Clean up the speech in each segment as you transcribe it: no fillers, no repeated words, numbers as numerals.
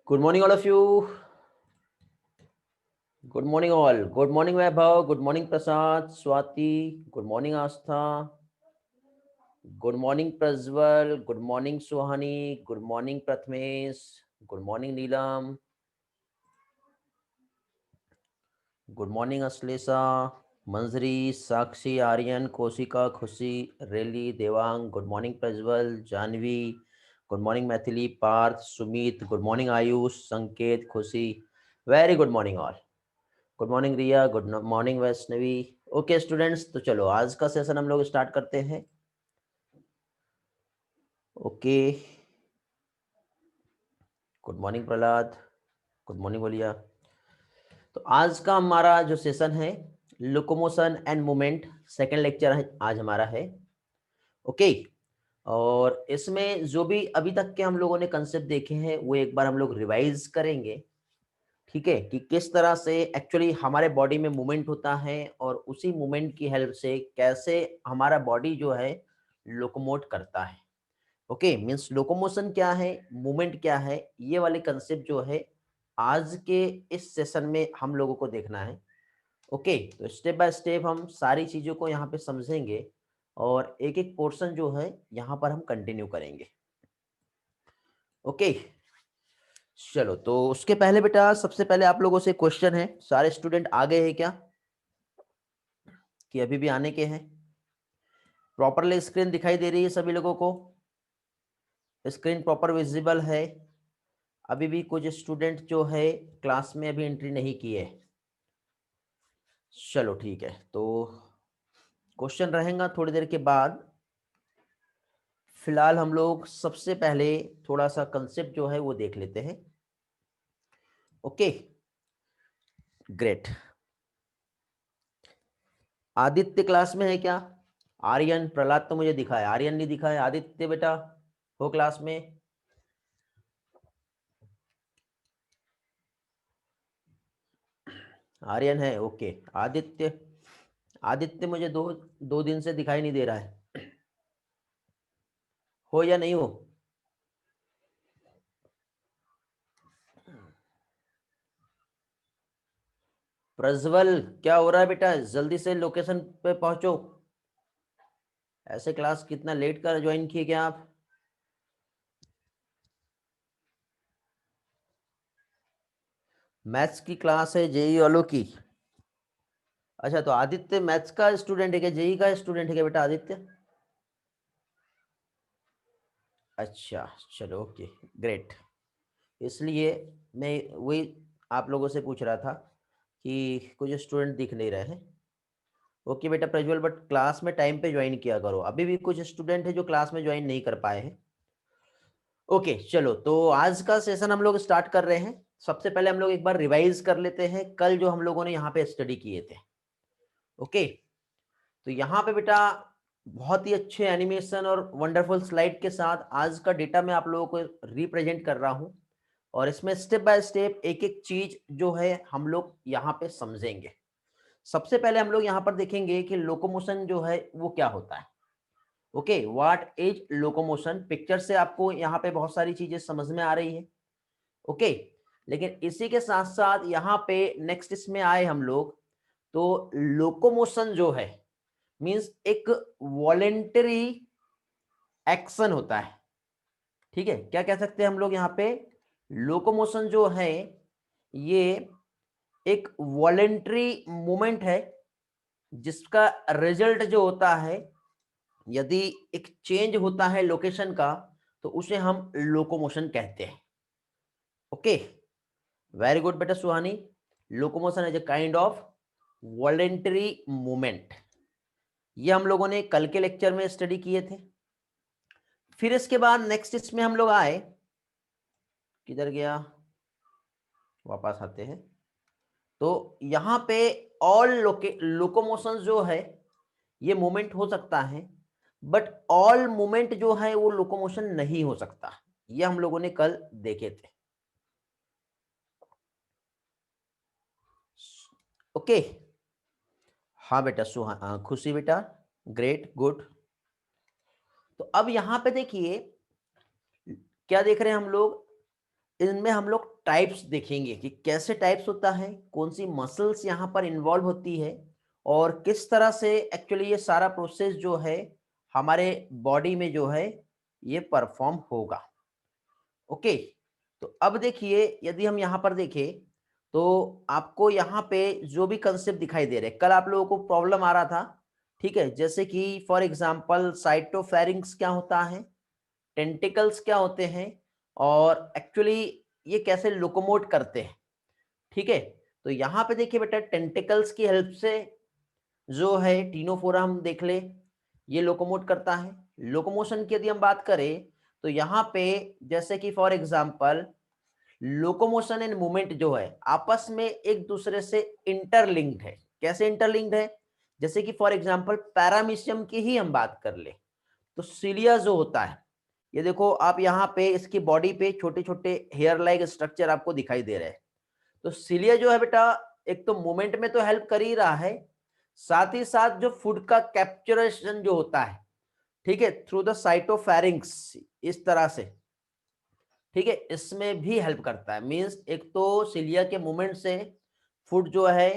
Good morning, all of you. Good morning, all. Good morning, Vaibhav. Good morning, Prasad, Swati. Good morning, Astha. Good morning, Prajwal. Good morning, Suhani. Good morning, Prathamesh. Good morning, Neelam. Good morning, Aslesa, Manzari, Sakshi, Aryan, Kosika, Khushi, Reli, Devang. Good morning, Prajwal, Janvi. Good morning, Mathili, Parth, Sumit. Good morning, Ayush, Sanket, Khushi. Very good morning, all. Good morning Riya, good morning Vaishnavi. Okay students, तो चलो आज का session हम लोग start करते हैं। Okay, good morning Prahlad, good morning बोलिया। तो आज का हमारा जो सेशन है locomotion and movement, second lecture आज हमारा है। ओके, और इसमें जो भी अभी तक के हम लोगों ने कंसेप्ट देखे हैं वो एक बार हम लोग रिवाइज करेंगे। ठीक है, कि किस तरह से एक्चुअली हमारे बॉडी में मूवमेंट होता है और उसी मूवमेंट की हेल्प से कैसे हमारा बॉडी जो है लोकोमोट करता है। ओके, मींस लोकोमोशन क्या है, मूवमेंट क्या है, ये वाले कंसेप्ट जो है आज के इस सेशन में हम लोगों को देखना है। ओके, तो स्टेप बाय स्टेप हम सारी चीजों को यहाँ पे समझेंगे और एक एक पोर्शन जो है यहाँ पर हम कंटिन्यू करेंगे। ओके, चलो तो उसके पहले बेटा सबसे पहले आप लोगों से क्वेश्चन है, सारे स्टूडेंट आ गए हैं क्या कि अभी भी आने के हैं? प्रॉपरली स्क्रीन दिखाई दे रही है सभी लोगों को? स्क्रीन प्रॉपर विजिबल है? अभी भी कुछ स्टूडेंट जो है क्लास में अभी एंट्री नहीं किए। चलो ठीक है, तो क्वेश्चन रहेगा थोड़ी देर के बाद। फिलहाल हम लोग सबसे पहले थोड़ा सा कंसेप्ट जो है वो देख लेते हैं। Okay, great. आदित्य क्लास में है क्या? आर्यन, प्रहलाद तो मुझे दिखा है, आर्यन नहीं दिखा है। आदित्य बेटा हो क्लास में? आर्यन है, ओके। आदित्य, आदित्य मुझे दो दो दिन से दिखाई नहीं दे रहा है, हो या नहीं हो? प्रज्वल क्या हो रहा है बेटा? जल्दी से लोकेशन पे पहुंचो। ऐसे क्लास कितना लेट कर ज्वाइन किए क्या आप? मैथ्स की क्लास है जेई वालों की? अच्छा, तो आदित्य मैथ्स का स्टूडेंट है क्या, जेई का स्टूडेंट है क्या बेटा आदित्य? अच्छा चलो, ओके ग्रेट। इसलिए मैं वही आप लोगों से पूछ रहा था कि कुछ स्टूडेंट दिख नहीं रहे हैं। ओके बेटा प्रज्वल, बट क्लास में टाइम पे ज्वाइन किया करो। अभी भी कुछ स्टूडेंट है जो क्लास में ज्वाइन नहीं कर पाए हैं। ओके चलो, तो आज का सेशन हम लोग स्टार्ट कर रहे हैं। सबसे पहले हम लोग एक बार रिवाइज कर लेते हैं कल जो हम लोगों ने यहाँ पे स्टडी किए थे। ओके, तो यहाँ पे बेटा बहुत ही अच्छे एनिमेशन और वंडरफुल स्लाइड के साथ आज का डेटा मैं आप लोगों को रिप्रेजेंट कर रहा हूँ और इसमें स्टेप बाय स्टेप एक एक चीज जो है हम लोग यहाँ पे समझेंगे। सबसे पहले हम लोग यहाँ पर देखेंगे कि लोकोमोशन जो है वो क्या होता है। Okay, what is locomotion. Picture से आपको यहाँ पे बहुत सारी चीजें समझ में आ रही है। ओके, लेकिन इसी के साथ साथ यहाँ पे नेक्स्ट इसमें आए हम लोग, तो लोकोमोशन जो है मींस एक वॉलेंटरी एक्शन होता है। ठीक है, क्या कह सकते हैं हम लोग यहाँ पे? लोकोमोशन जो है ये एक वॉलेंटरी मूवमेंट है जिसका रिजल्ट जो होता है, यदि एक चेंज होता है लोकेशन का तो उसे हम लोकोमोशन कहते हैं। ओके, वेरी गुड बेटा Suhani. Locomotion is a kind of voluntary movement. ये हम लोगों ने कल के लेक्चर में स्टडी किए थे। फिर इसके बाद नेक्स्ट इसमें हम लोग आए, किधर गया, वापस आते हैं। तो यहां पे ऑल लोकोमोशन जो है ये मूवमेंट हो सकता है, बट ऑल मूवमेंट जो है वो लोकोमोशन नहीं हो सकता। ये हम लोगों ने कल देखे थे। ओके, हाँ बेटा खुशी बेटा, ग्रेट गुड। तो अब यहां पे देखिए क्या देख रहे हैं हम लोग, इनमें हम लोग टाइप्स देखेंगे कि कैसे टाइप्स होता है, कौन सी मसल्स यहाँ पर इन्वॉल्व होती है और किस तरह से एक्चुअली ये सारा प्रोसेस जो है हमारे बॉडी में जो है ये परफॉर्म होगा। ओके, तो अब देखिए यदि हम यहाँ पर देखें तो आपको यहाँ पे जो भी कंसेप्ट दिखाई दे रहे हैं, कल आप लोगों को प्रॉब्लम आ रहा था, ठीक है, जैसे कि फॉर एग्जांपल साइटोफेरिंक्स क्या होता है, टेंटिकल्स क्या होते हैं और एक्चुअली ये कैसे लोकोमोट करते हैं, ठीक है। तो यहाँ पे देखिए बेटा टेंटिकल्स की हेल्प से जो है टीनोफोरा हम देख ले, ये लोकोमोट करता है। लोकोमोशन की यदि हम बात करें तो यहाँ पे जैसे कि for example locomotion and movement जो है आपस में एक दूसरे से इंटरलिंक्ड है। कैसे इंटरलिंक्ड है, जैसे कि फॉर एग्जांपल पैरामीशियम की ही हम बात कर ले तो सीलिया जो होता है, ये देखो आप यहाँ पे इसकी बॉडी पे छोटे छोटे हेयर लाइक स्ट्रक्चर आपको दिखाई दे रहे हैं। तो सीलिया जो है बेटा एक तो मूवमेंट में तो हेल्प कर ही रहा है, साथ ही साथ जो फूड का कैप्चरेशन जो होता है, ठीक है, थ्रू द साइटोफैरिंक्स इस तरह से, ठीक है, इसमें भी हेल्प करता है। मींस एक तो सीलिया के मूवमेंट से फूड जो है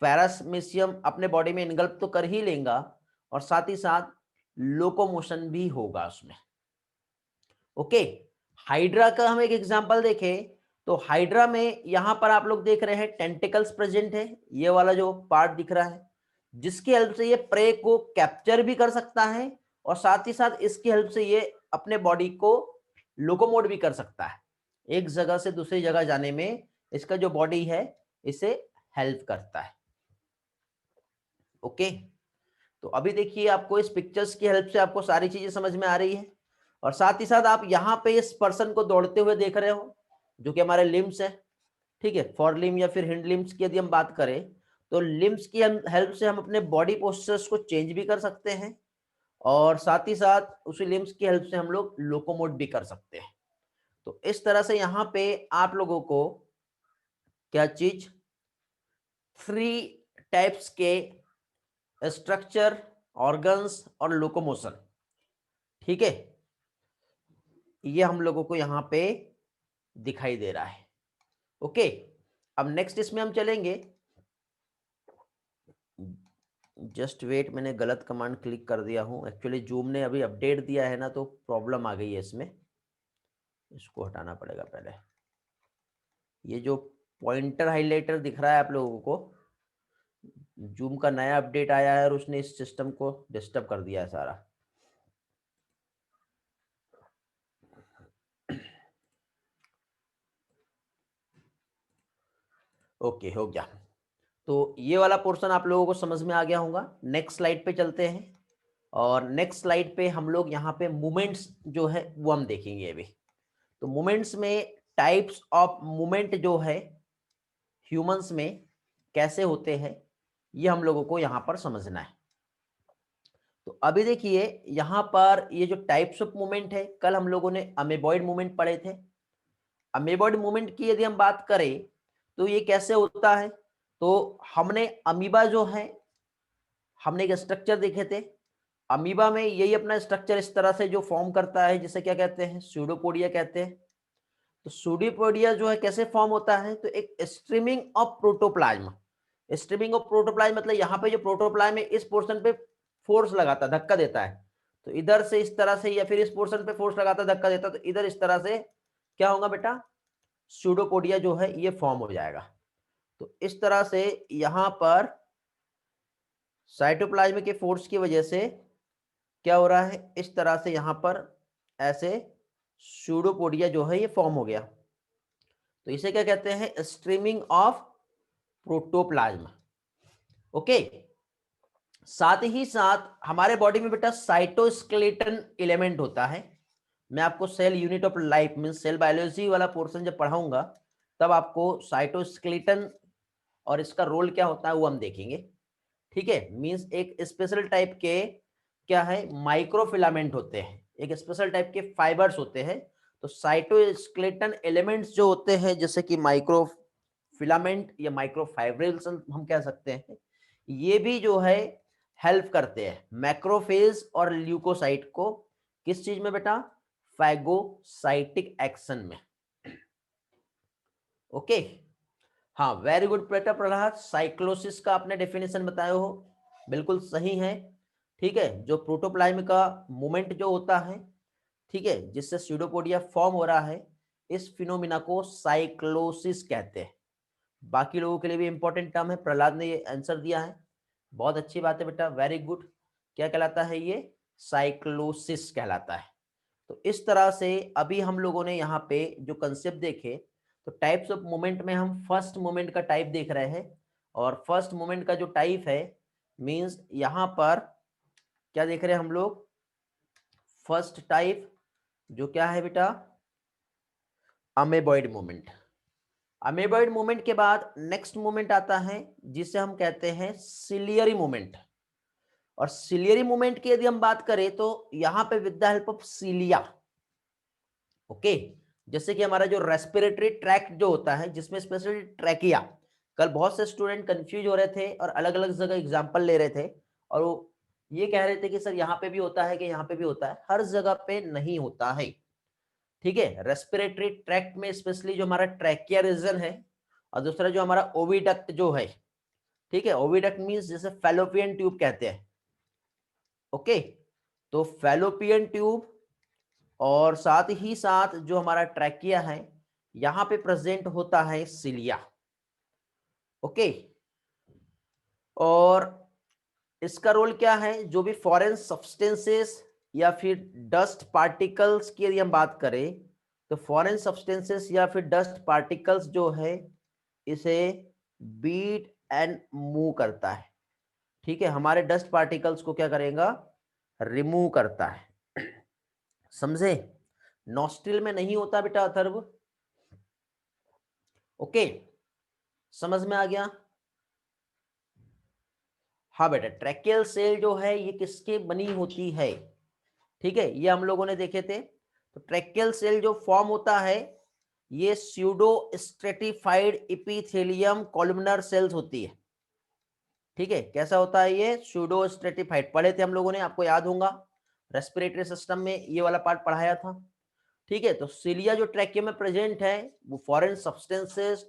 पैरामीशियम अपने बॉडी में इनगल्प तो कर ही लेगा और साथ ही साथ लोकोमोशन भी होगा उसमें। ओके, हाइड्रा का हम एक एग्जांपल देखें तो हाइड्रा में यहां पर आप लोग देख रहे हैं टेंटिकल्स प्रेजेंट है, ये वाला जो पार्ट दिख रहा है, जिसकी हेल्प से ये प्रे को कैप्चर भी कर सकता है और साथ ही साथ इसकी हेल्प से ये अपने बॉडी को लोकोमोट भी कर सकता है, एक जगह से दूसरी जगह जाने में इसका जो बॉडी है इसे हेल्प करता है। ओके, तो अभी देखिए आपको इस पिक्चर्स की हेल्प से आपको सारी चीजें समझ में आ रही है और साथ ही साथ आप यहाँ पे इस पर्सन को दौड़ते हुए देख रहे हो जो कि हमारे लिम्स है, ठीक है, फॉर लिम या फिर हिंड लिम्स की यदि हम बात करें तो लिम्स की हेल्प से हम अपने बॉडी पोस्चर्स को चेंज भी कर सकते हैं और साथ ही साथ उसी लिम्स की हेल्प से हम लोग लोकोमोट भी कर सकते हैं। तो इस तरह से यहाँ पे आप लोगों को क्या चीज, थ्री टाइप्स के स्ट्रक्चर, ऑर्गन्स और लोकोमोशन, ठीक है, ये हम लोगों को यहाँ पे दिखाई दे रहा है। ओके, अब नेक्स्ट इसमें हम चलेंगे, जस्ट वेट, मैंने गलत कमांड क्लिक कर दिया हूँ, एक्चुअली जूम ने अभी अपडेट दिया है ना तो प्रॉब्लम आ गई है इसमें, इसको हटाना पड़ेगा पहले। ये जो पॉइंटर हाइलाइटर दिख रहा है आप लोगों को, जूम का नया अपडेट आया है और उसने इस सिस्टम को डिस्टर्ब कर दिया है सारा। ओके, हो गया। तो ये वाला पोर्शन आप लोगों को समझ में आ गया होगा। नेक्स्ट स्लाइड पे चलते हैं और नेक्स्ट स्लाइड पे हम लोग यहाँ पे मूवमेंट्स जो है वो हम देखेंगे अभी। तो मूवमेंट्स में टाइप्स ऑफ मूवमेंट जो है ह्यूमंस में कैसे होते हैं ये हम लोगों को यहाँ पर समझना है। तो अभी देखिए यहाँ पर ये जो टाइप्स ऑफ मूवमेंट है, कल हम लोगों ने अमेबॉइड मूवमेंट पढ़े थे। अमीबॉइड मूवमेंट की यदि हम बात करें तो ये कैसे होता है, तो हमने अमीबा जो है हमने एक स्ट्रक्चर देखे थे। अमीबा में यही अपना स्ट्रक्चर इस तरह से जो फॉर्म करता है जिसे क्या कहते हैं, स्यूडोपोडिया कहते हैं। तो स्यूडोपोडिया जो है कैसे फॉर्म होता है, तो एक streaming of protoplasm. Streaming of protoplasm मतलब यहाँ पे जो प्रोटोप्लाज्म है इस पोर्शन पे फोर्स लगाता है, धक्का देता है, तो इधर से इस तरह से या फिर इस पोर्शन पे फोर्स लगाता है, धक्का देता है, तो इधर इस तरह से क्या होगा बेटा, स्यूडोपोडिया जो है ये फॉर्म हो जाएगा। तो इस तरह से यहाँ पर साइटोप्लाज्म के फोर्स की वजह से क्या हो रहा है, इस तरह से यहाँ पर ऐसे स्यूडोपोडिया जो है ये फॉर्म हो गया। तो इसे क्या कहते हैं, स्ट्रीमिंग ऑफ प्रोटोप्लाज्म। ओके, साथ ही साथ हमारे बॉडी में बेटा साइटोस्केलेटन एलिमेंट होता है। मैं आपको cell unit of life mean cell biology वाला पोर्शन जब पढ़ाऊंगा तब आपको साइटोस्केलेटन और इसका रोल क्या होता है वो हम देखेंगे, ठीक है। मींस एक स्पेशल टाइप के क्या है, माइक्रोफिलामेंट होते हैं, एक स्पेशल टाइप के फाइबर्स होते हैं। तो साइटोस्केलेटन एलिमेंट्स जो होते हैं जैसे कि माइक्रोफिलामेंट या माइक्रोफाइब्रिल्स हम कह सकते हैं, ये भी जो है हेल्प करते हैं मैक्रोफेज और ल्यूकोसाइट को, किस चीज में बेटा, फैगोसाइटिक एक्शन में। ओके, हाँ वेरी गुड बेटा प्रहलाद, साइक्लोसिस का आपने डेफिनेशन बताया हो, बिल्कुल सही है। ठीक है, जो प्रोटोप्लाज्म का मूवमेंट जो होता है, ठीक है, जिससे स्यूडोपोडिया फॉर्म हो रहा है, इस फिनोमिना को साइक्लोसिस कहते हैं। बाकी लोगों के लिए भी इंपॉर्टेंट टर्म है, प्रहलाद ने ये आंसर दिया है, बहुत अच्छी बात है बेटा, वेरी गुड। क्या कहलाता है ये? साइक्लोसिस कहलाता है। तो इस तरह से अभी हम लोगों ने यहाँ पे जो कंसेप्ट देखे, तो टाइप्स ऑफ मूवमेंट में हम फर्स्ट मूवमेंट का टाइप देख रहे हैं, और फर्स्ट मूवमेंट का जो टाइप है मींस यहाँ पर क्या देख रहे हैं हम लोग? फर्स्ट टाइप जो क्या है बेटा? अमेबॉइड मूवमेंट। अमेबॉइड मूवमेंट के बाद नेक्स्ट मूवमेंट आता है जिसे हम कहते हैं सिलियरी मूवमेंट। और सिलियरी मूवमेंट की यदि हम बात करें तो यहां पे with the help of सीलिया, okay, जैसे कि हमारा जो रेस्पिरेटरी ट्रैक्ट जो होता है, जिसमें स्पेशली ट्रैकिया, कल बहुत से स्टूडेंट कंफ्यूज हो रहे थे और अलग अलग जगह एग्जांपल ले रहे थे, और वो ये कह रहे थे कि सर यहाँ पे भी होता है कि यहाँ पे भी होता है, हर जगह पे नहीं होता है। ठीक है, रेस्पिरेटरी ट्रैक्ट में स्पेशली जो हमारा ट्रैकिया रीजन है, और दूसरा जो हमारा ओविडक्ट जो है, ठीक है, ओविडक्ट मींस जैसे फैलोपियन ट्यूब कहते हैं, ओके, तो फैलोपियन ट्यूब और साथ ही साथ जो हमारा ट्रैकिया है, यहां पे प्रेजेंट होता है सिलिया, ओके। और इसका रोल क्या है? जो भी फॉरेन सब्सटेंसेस या फिर डस्ट पार्टिकल्स की यदि हम बात करें, तो फॉरेन सब्सटेंसेस या फिर डस्ट पार्टिकल्स जो है, इसे बीट एंड मूव करता है। ठीक है, हमारे डस्ट पार्टिकल्स को क्या करेगा? रिमूव करता है। समझे? नॉस्ट्रिल में नहीं होता बेटा अथर्व, ओके, समझ में आ गया? हाँ बेटा, ट्रैकियल सेल जो है ये किसके बनी होती है? ठीक है, ये हम लोगों ने देखे थे। तो ट्रैकियल सेल जो फॉर्म होता है, ये pseudo stratified epithelium columnar sales होती है। ठीक है, कैसा होता है ये? स्यूडो स्ट्रेटिफाइड, पढ़े थे हम लोगों ने, आपको याद होगा, रेस्पिरेटरी सिस्टम में ये वाला पार्ट पढ़ाया था। ठीक है, तो सिलिया जो ट्रैकियम में प्रेजेंट है, वो फॉरेन सब्सटेंसेस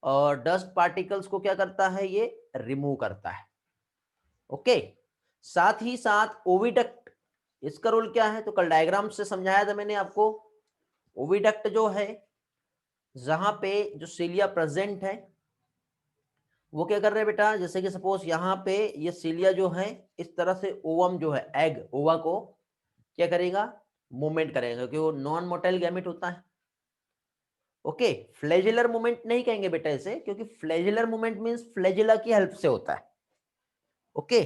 और डस्ट पार्टिकल्स को क्या करता है? ये रिमूव करता है, ओके। साथ ही साथ ओविडक्ट, इसका रोल क्या है? तो कल डायग्राम से समझाया था मैंने आपको। ओविडक्ट जो है, जहां पे जो सिलिया प्रेजेंट है, वो क्या कर रहे हैं बेटा? जैसे कि सपोज यहाँ पे ये सिलिया जो है, इस तरह से ओवम जो है, एग ओवा को क्या करेगा? मूवमेंट करेगा, क्योंकि वो नॉन मोटाइल गैमेट होता है, ओके। फ्लैजिलर मूवमेंट नहीं कहेंगे बेटा इसे, क्योंकि फ्लैजिलर मूवमेंट मींस फ्लैजिला की हेल्प से होता है, ओके।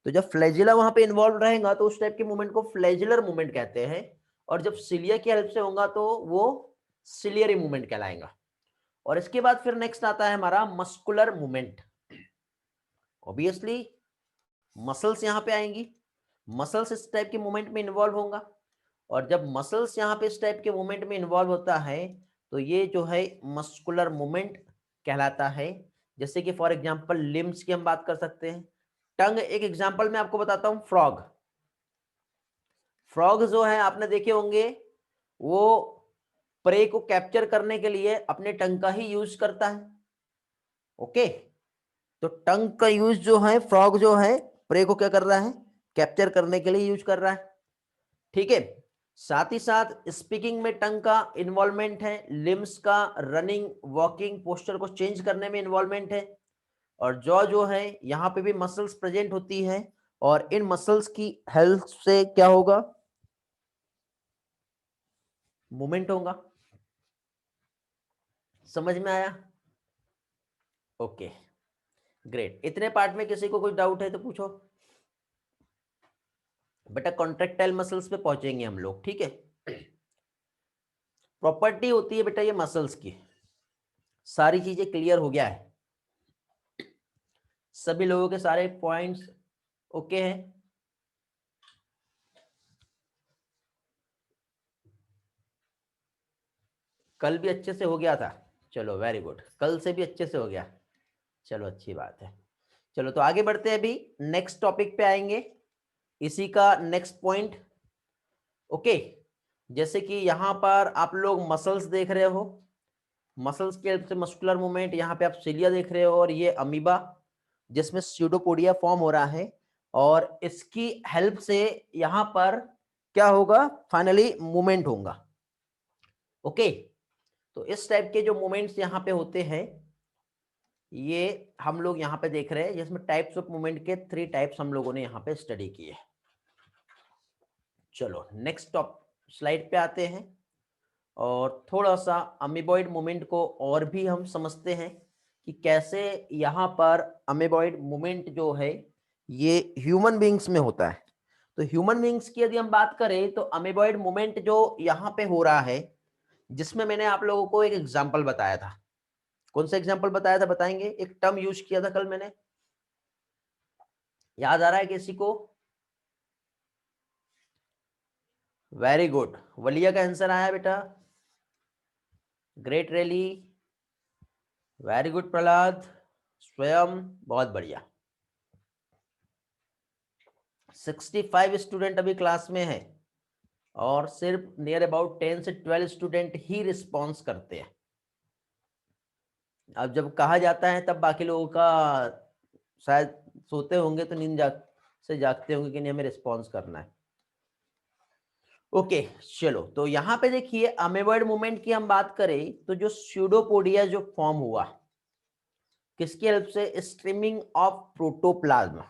तो जब फ्लैजिला वहां पे इन्वॉल्व रहेगा तो उस टाइप के मूवमेंट को फ्लैजिलर मूवमेंट कहते हैं, और जब सिलिया की हेल्प से होगा तो वो सिलियरी मूवमेंट कहलाएगा। और इसके बाद फिर नेक्स्ट आता है हमारा मस्कुलर मूवमेंट। ऑब्वियसली मसल्स यहां पे आएंगी, मसल्स इस टाइप के मूवमेंट में इन्वॉल्व होगा, और जब मसल्स यहाँ पे इस टाइप के मूवमेंट में इन्वॉल्व होता है, तो ये जो है मस्कुलर मूवमेंट कहलाता है। जैसे कि फॉर एग्जांपल लिम्स की हम बात कर सकते हैं, टंग एक एग्जांपल मैं आपको बताता हूं, फ्रॉग। फ्रॉग जो है आपने देखे होंगे, वो प्रे को कैप्चर करने के लिए अपने टंग का ही यूज करता है, ओके। तो टंग का यूज जो है, फ्रॉग जो है प्रे को क्या कर रहा है? कैप्चर करने के लिए यूज कर रहा है, ठीक है। साथ ही साथ स्पीकिंग में टंग का इन्वॉल्वमेंट है, लिम्स का रनिंग वॉकिंग पोस्चर को चेंज करने में इन्वॉल्वमेंट है, और जॉ जो है यहाँ पे भी मसल्स प्रेजेंट होती है, और इन मसल्स की हेल्प से क्या होगा? मूवमेंट होगा। समझ में आया? Okay, great. इतने पार्ट में किसी को कोई डाउट है तो पूछो बेटा। कॉन्ट्रेक्टाइल मसल्स पे पहुंचेंगे हम लोग, ठीक है। प्रॉपर्टी होती है बेटा ये मसल्स की, सारी चीजें क्लियर हो गया है? सभी लोगों के सारे पॉइंट्स ओके हैं? कल भी अच्छे से हो गया था? चलो वेरी गुड, कल से भी अच्छे से हो गया, चलो अच्छी बात है। चलो तो आगे बढ़ते हैं, अभी नेक्स्ट टॉपिक पे आएंगे, इसी का नेक्स्ट पॉइंट, ओके। जैसे कि यहां पर आप लोग मसल्स देख रहे हो, मसल्स की हेल्प से मस्कुलर मूवमेंट, यहाँ पे आप सिलिया देख रहे हो और ये अमीबा जिसमें स्यूडोपोडिया फॉर्म हो रहा है, और इसकी हेल्प से यहाँ पर क्या होगा, फाइनली मूवमेंट होगा। ओके, तो इस टाइप के जो मूवमेंट्स यहाँ पे होते हैं ये हम लोग यहाँ पे देख रहे हैं, जिसमें टाइप्स ऑफ मूवमेंट के 3 टाइप्स हम लोगों ने यहाँ पे स्टडी किए। चलो नेक्स्ट टॉप स्लाइड पे आते हैं और थोड़ा सा अमीबॉइड मूवमेंट को और भी हम समझते हैं कि कैसे यहाँ पर अमीबॉइड मूवमेंट जो है ये ह्यूमन बींग्स में होता है। तो ह्यूमन बींग्स की यदि हम बात करें तो अमीबॉइड मूवमेंट जो यहाँ पे हो रहा है, जिसमें मैंने आप लोगों को एक एग्जाम्पल बताया था। कौन सा एग्जाम्पल बताया था, बताएंगे? एक टर्म यूज किया था कल मैंने, याद आ रहा है किसी को? वेरी गुड, वलिया का आंसर आया बेटा, great rally, very good Prahlad, स्वयं, बहुत बढ़िया। 65 स्टूडेंट अभी क्लास में है और सिर्फ नियर अबाउट 10 से 12 स्टूडेंट ही रिस्पॉन्स करते हैं। अब जब कहा जाता है तब बाकी लोगों का शायद सोते होंगे तो नींद से जागते होंगे कि नहीं हमें रिस्पॉन्स करना है। ओके चलो, तो यहाँ पे देखिए अमीबॉइड मूवमेंट की हम बात करें तो जो स्यूडोपोडिया जो फॉर्म हुआ किसकी हेल्प से, स्ट्रीमिंग ऑफ प्रोटोप्लाज्म।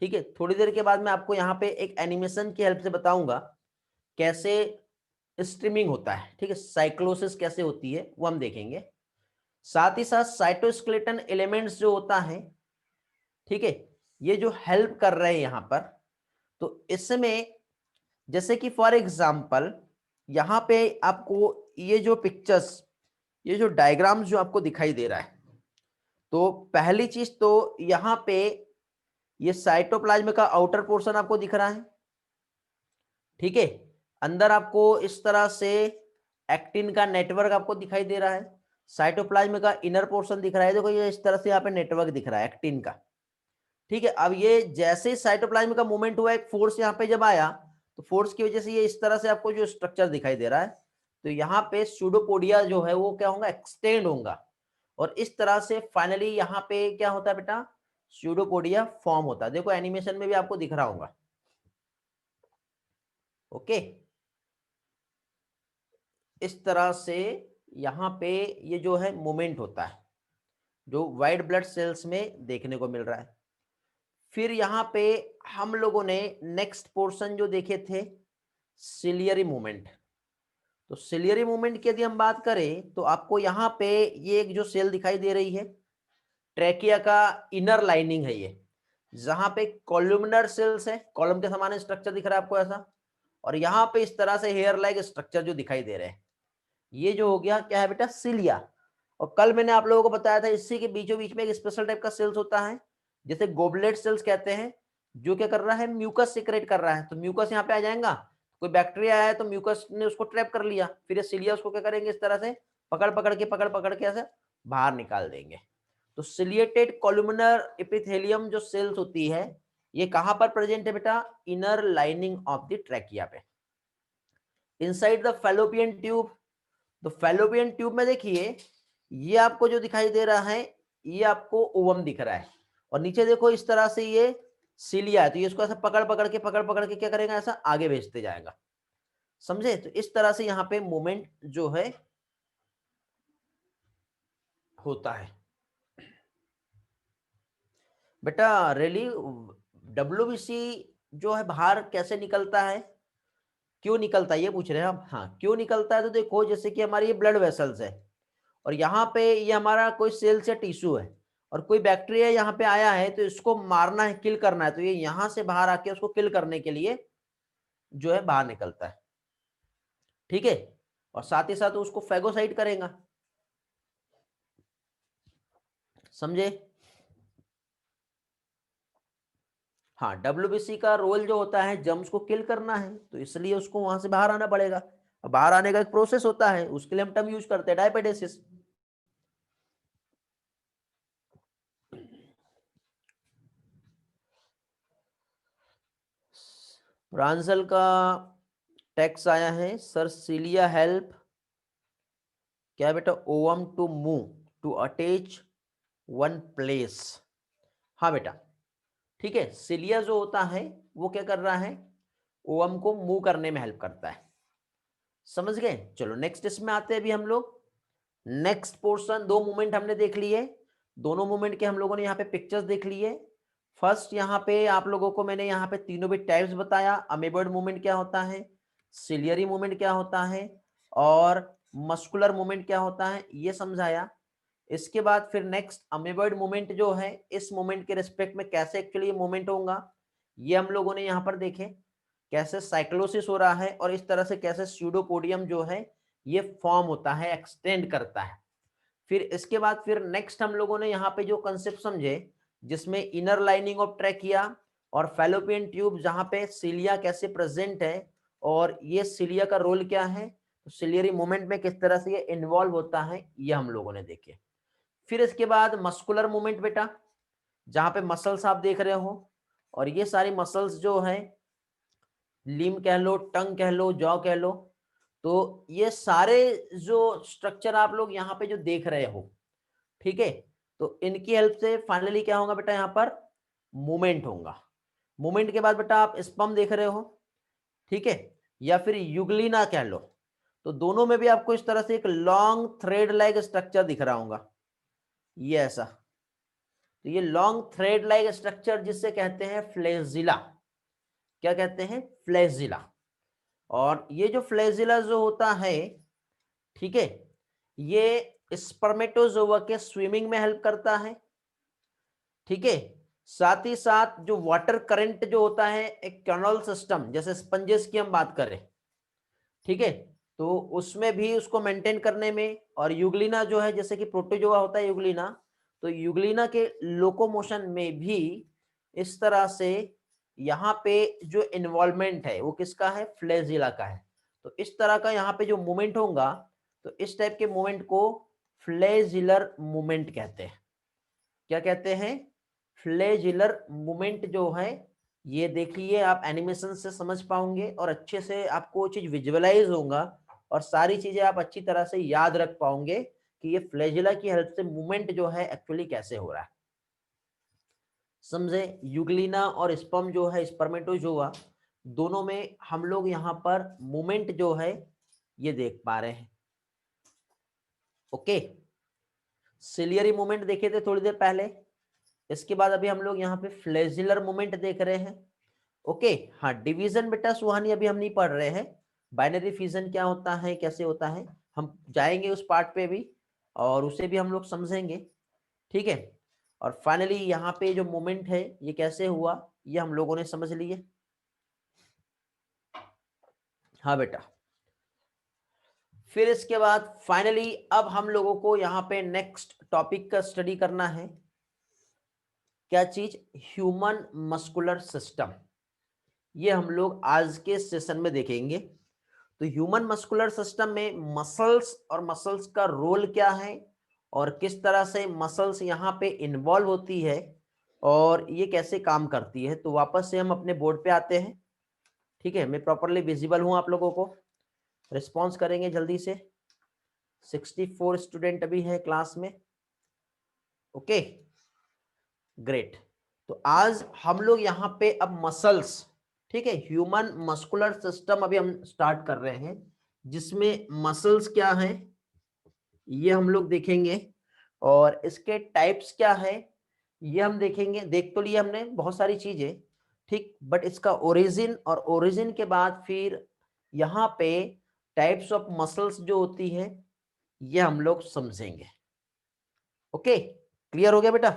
ठीक है, थोड़ी देर के बाद मैं आपको यहाँ पे एक एनिमेशन की हेल्प से बताऊंगा कैसे स्ट्रीमिंग होता है। ठीक है, साइक्लोसिस कैसे होती है वो हम देखेंगे। साथ ही साथ साइटोस्केलेटन एलिमेंट्स जो होता है, ठीक है, ये जो हेल्प कर रहे हैं यहाँ पर, तो इसमें जैसे कि फॉर एग्जांपल यहाँ पे आपको ये जो पिक्चर्स, ये जो डायग्राम्स जो आपको दिखाई दे रहा है, तो पहली चीज तो यहाँ पे ये साइटोप्लाज्म का आउटर पोर्शन आपको दिख रहा है। ठीक है, अंदर आपको इस तरह से एक्टिन का नेटवर्क आपको दिखाई दे रहा है, साइटोप्लाज्म का इनर पोर्शन दिख रहा है, देखो ये इस तरह से यहाँ पे नेटवर्क दिख रहा है एक्टिन का। ठीक है, अब ये जैसे ही साइटोप्लाज्म का मूवमेंट हुआ, एक फोर्स यहाँ पे जब आया, तो फोर्स की वजह से ये इस तरह से आपको जो स्ट्रक्चर दिखाई दे रहा है, तो यहाँ पे स्यूडोपोडिया जो है वो क्या होगा, एक्सटेंड होगा, और इस तरह से फाइनली यहाँ पे क्या होता है बेटा, स्यूडोपोडिया फॉर्म होता है। देखो एनिमेशन में भी आपको दिख रहा होगा। ओके, इस तरह से यहाँ पे ये जो है मूवमेंट होता है, जो व्हाइट ब्लड सेल्स में देखने को मिल रहा है। फिर यहाँ पे हम लोगों ने नेक्स्ट पोर्शन जो देखे थे, सिलियरी मूवमेंट। तो सिलियरी मूवमेंट की यदि हम बात करें तो आपको यहाँ पे ये एक जो सेल दिखाई दे रही है, ट्रैकिया का इनर लाइनिंग है ये, जहां पे कॉलमनर सेल्स है, कॉलम के समान स्ट्रक्चर दिख रहा है आपको ऐसा, और यहाँ पे इस तरह से हेयर लाइक स्ट्रक्चर जो दिखाई दे रहे हैं, ये जो हो गया क्या है बेटा, सिलिया। और कल मैंने आप लोगों को बताया था इसी के बीचों बीच में एक स्पेशल टाइप का सेल्स होता है, जैसे गोबलेट सेल्स कहते हैं, जो क्या कर रहा है, म्यूकस सिक्रेट कर रहा है। तो म्यूकस यहाँ पे आ जाएगा, कोई बैक्टीरिया आया तो म्यूकस ने उसको ट्रैप कर लिया, फिर ये सिलिया उसको क्या करेंगे, इस तरह से पकड़ पकड़ के ऐसे बाहर निकाल देंगे। तो सिलिएटेड कॉलुमिनर एपिथेलियम जो सेल्स होती है, ये कहां पर प्रेजेंट है बेटा, inner lining of the trachea पे, इनसाइड द फैलोपियन ट्यूब। तो फैलोपियन ट्यूब में देखिए ये आपको जो दिखाई दे रहा है, ये आपको ओवम दिख रहा है, और नीचे देखो इस तरह से ये सिलिया है, तो ये इसको ऐसा पकड़ पकड़ के क्या करेगा, ऐसा आगे भेजते जाएगा। समझे? तो इस तरह से यहाँ पे मूवमेंट जो है होता है बेटा। रेली डब्ल्यूबीसी जो है बाहर कैसे निकलता है, क्यों निकलता है ये पूछ रहे हैं आप? हाँ, क्यों निकलता है, तो देखो जैसे कि हमारी ये ब्लड वेसल्स है, और यहाँ पे ये हमारा कोई सेल्स या टिश्यू है, और कोई बैक्टीरिया यहाँ पे आया है, तो इसको मारना है, किल करना है, तो ये यहाँ से बाहर आके उसको किल करने के लिए जो है बाहर निकलता है। ठीक है, और साथ ही साथ उसको फैगोसाइट करेगा। समझे? हाँ, डब्ल्यूबीसी का रोल जो होता है जर्म्स को किल करना है, तो इसलिए उसको वहां से बाहर आना पड़ेगा। अब बाहर आने का एक प्रोसेस होता है, उसके लिए हम टर्म यूज करते हैं डायपेडेसिस। प्रांजल का टेक्स्ट आया है, सर सिलिया हेल्प क्या है बेटा, ovum to move to attach one place. हाँ बेटा, ठीक है, सिलिया जो होता है वो क्या कर रहा है, ओवम को मूव करने में हेल्प करता है। समझ गए? चलो नेक्स्ट इसमें आते हैं अभी हम लोग। नेक्स्ट पोर्शन, दो मूवमेंट हमने देख लिए, दोनों मूवमेंट के हम लोगों ने यहाँ पे पिक्चर्स देख लिए। फर्स्ट यहाँ पे आप लोगों को मैंने यहाँ पे तीनों भी टाइप्स बताया, अमीबॉइड मूवमेंट क्या होता है, सिलियरी मूवमेंट क्या होता है, और मस्कुलर मूवमेंट क्या होता है, ये समझाया। इसके बाद फिर नेक्स्ट अमीबॉइड मूवमेंट जो है, इस मूवमेंट के रिस्पेक्ट में कैसे एक्चुअली ये मूवमेंट होगा, ये हम लोगों ने यहाँ पर देखे, कैसे साइक्लोसिस हो रहा है और इस तरह से कैसे स्यूडोपोडियम जो है ये फॉर्म होता है, एक्सटेंड करता है। फिर इसके बाद फिर नेक्स्ट हम लोगों ने यहाँ पे जो कंसेप्ट समझे, जिसमें इनर लाइनिंग ऑफ ट्रैकिया और फैलोपियन ट्यूब, जहां पे सिलिया कैसे प्रेजेंट है और ये सिलिया का रोल क्या है, तो सिलियरी मूवमेंट में किस तरह से ये इन्वॉल्व होता है, ये हम लोगों ने देखे। फिर इसके बाद मस्कुलर मूवमेंट बेटा, जहां पे मसल्स आप देख रहे हो, और ये सारी मसल्स जो है, लिम कह लो, टंग कह लो, जॉ कह लो, तो ये सारे जो स्ट्रक्चर आप लोग यहाँ पे जो देख रहे हो, ठीक है, तो इनकी हेल्प से फाइनली क्या होगा बेटा, यहाँ पर मूवमेंट होगा। मूवमेंट के बाद बेटा आप स्पम देख रहे हो, ठीक है, या फिर युगलिना कह लो, तो दोनों में भी आपको इस तरह से एक लॉन्ग थ्रेड लाइक स्ट्रक्चर दिख रहा होगा, ये ऐसा। तो ये लॉन्ग थ्रेड लाइक स्ट्रक्चर जिससे कहते हैं फ्लैजिला, क्या कहते हैं, फ्लैजिला। और ये जो फ्लैजिला जो होता है, ठीक है, ये स्पर्मेटोजोआ के स्विमिंग में हेल्प करता है, ठीक है। साथ ही साथ जो वाटर करंट जो होता है, एक कैनल सिस्टम, जैसे स्पंजेस की हम बात करें, ठीक है, तो उसमें भी उसको मेंटेन करने में, और युगलिना जो है, जैसे कि प्रोटोजोआ होता है युगलिना, तो युगलिना के लोकोमोशन में भी इस तरह से यहाँ पे जो इन्वॉल्वमेंट है वो किसका है, फ्लैजिला का है। तो इस तरह का यहाँ पे जो मूवमेंट होगा, तो इस टाइप के मूवमेंट को फ्लैजिलर मूवमेंट कहते हैं। क्या कहते हैं, फ्लैजिलर मूवमेंट जो है, ये देखिए आप एनिमेशन से समझ पाओगे और अच्छे से आपको वो चीज विजुअलाइज होगा और सारी चीजें आप अच्छी तरह से याद रख पाओगे कि ये फ्लैजिला की हेल्प से मूवमेंट जो है एक्चुअली कैसे हो रहा है। समझे? युगलिना और स्पर्म जो है, स्पर्मेटोजोआ, दोनों में हम लोग यहाँ पर मूवमेंट जो है ये देख पा रहे हैं। ओके, सिलियरी मूवमेंट देखे थे थोड़ी देर पहले, इसके बाद अभी हम लोग यहाँ पे फ्लैजिलर मूवमेंट देख रहे हैं। ओके, हाँ, डिवीजन बेटा सुहानी अभी हम नहीं पढ़ रहे हैं, बाइनरी फिजन क्या होता है, कैसे होता है, हम जाएंगे उस पार्ट पे भी और उसे भी हम लोग समझेंगे, ठीक है। और फाइनली यहाँ पे जो मूवमेंट है ये कैसे हुआ, ये हम लोगों ने समझ लिए। हाँ बेटा, फिर इसके बाद फाइनली अब हम लोगों को यहाँ पे नेक्स्ट टॉपिक का स्टडी करना है, क्या चीज, ह्यूमन मस्कुलर सिस्टम। ये हम लोग आज के सेशन में देखेंगे। तो ह्यूमन मस्कुलर सिस्टम में मसल्स और मसल्स का रोल क्या है और किस तरह से मसल्स यहाँ पे इन्वॉल्व होती है और ये कैसे काम करती है। तो वापस से हम अपने बोर्ड पे आते हैं, ठीक है, मैं प्रॉपरली विजिबल हूँ, आप लोगों को रिस्पॉन्स करेंगे जल्दी से। 64 स्टूडेंट अभी है क्लास में। Okay, great. तो आज हम लोग यहाँ पे अब मसल्स, ठीक है, ह्यूमन मस्कुलर सिस्टम अभी हम स्टार्ट कर रहे हैं, जिसमें मसल्स क्या है ये हम लोग देखेंगे और इसके टाइप्स क्या है ये हम देखेंगे। देख तो लिया हमने बहुत सारी चीजें, ठीक, बट इसका ओरिजिन और ओरिजिन के बाद फिर यहाँ पे टाइप्स ऑफ मसल्स जो होती है ये हम लोग समझेंगे। ओके, क्लियर हो गया बेटा?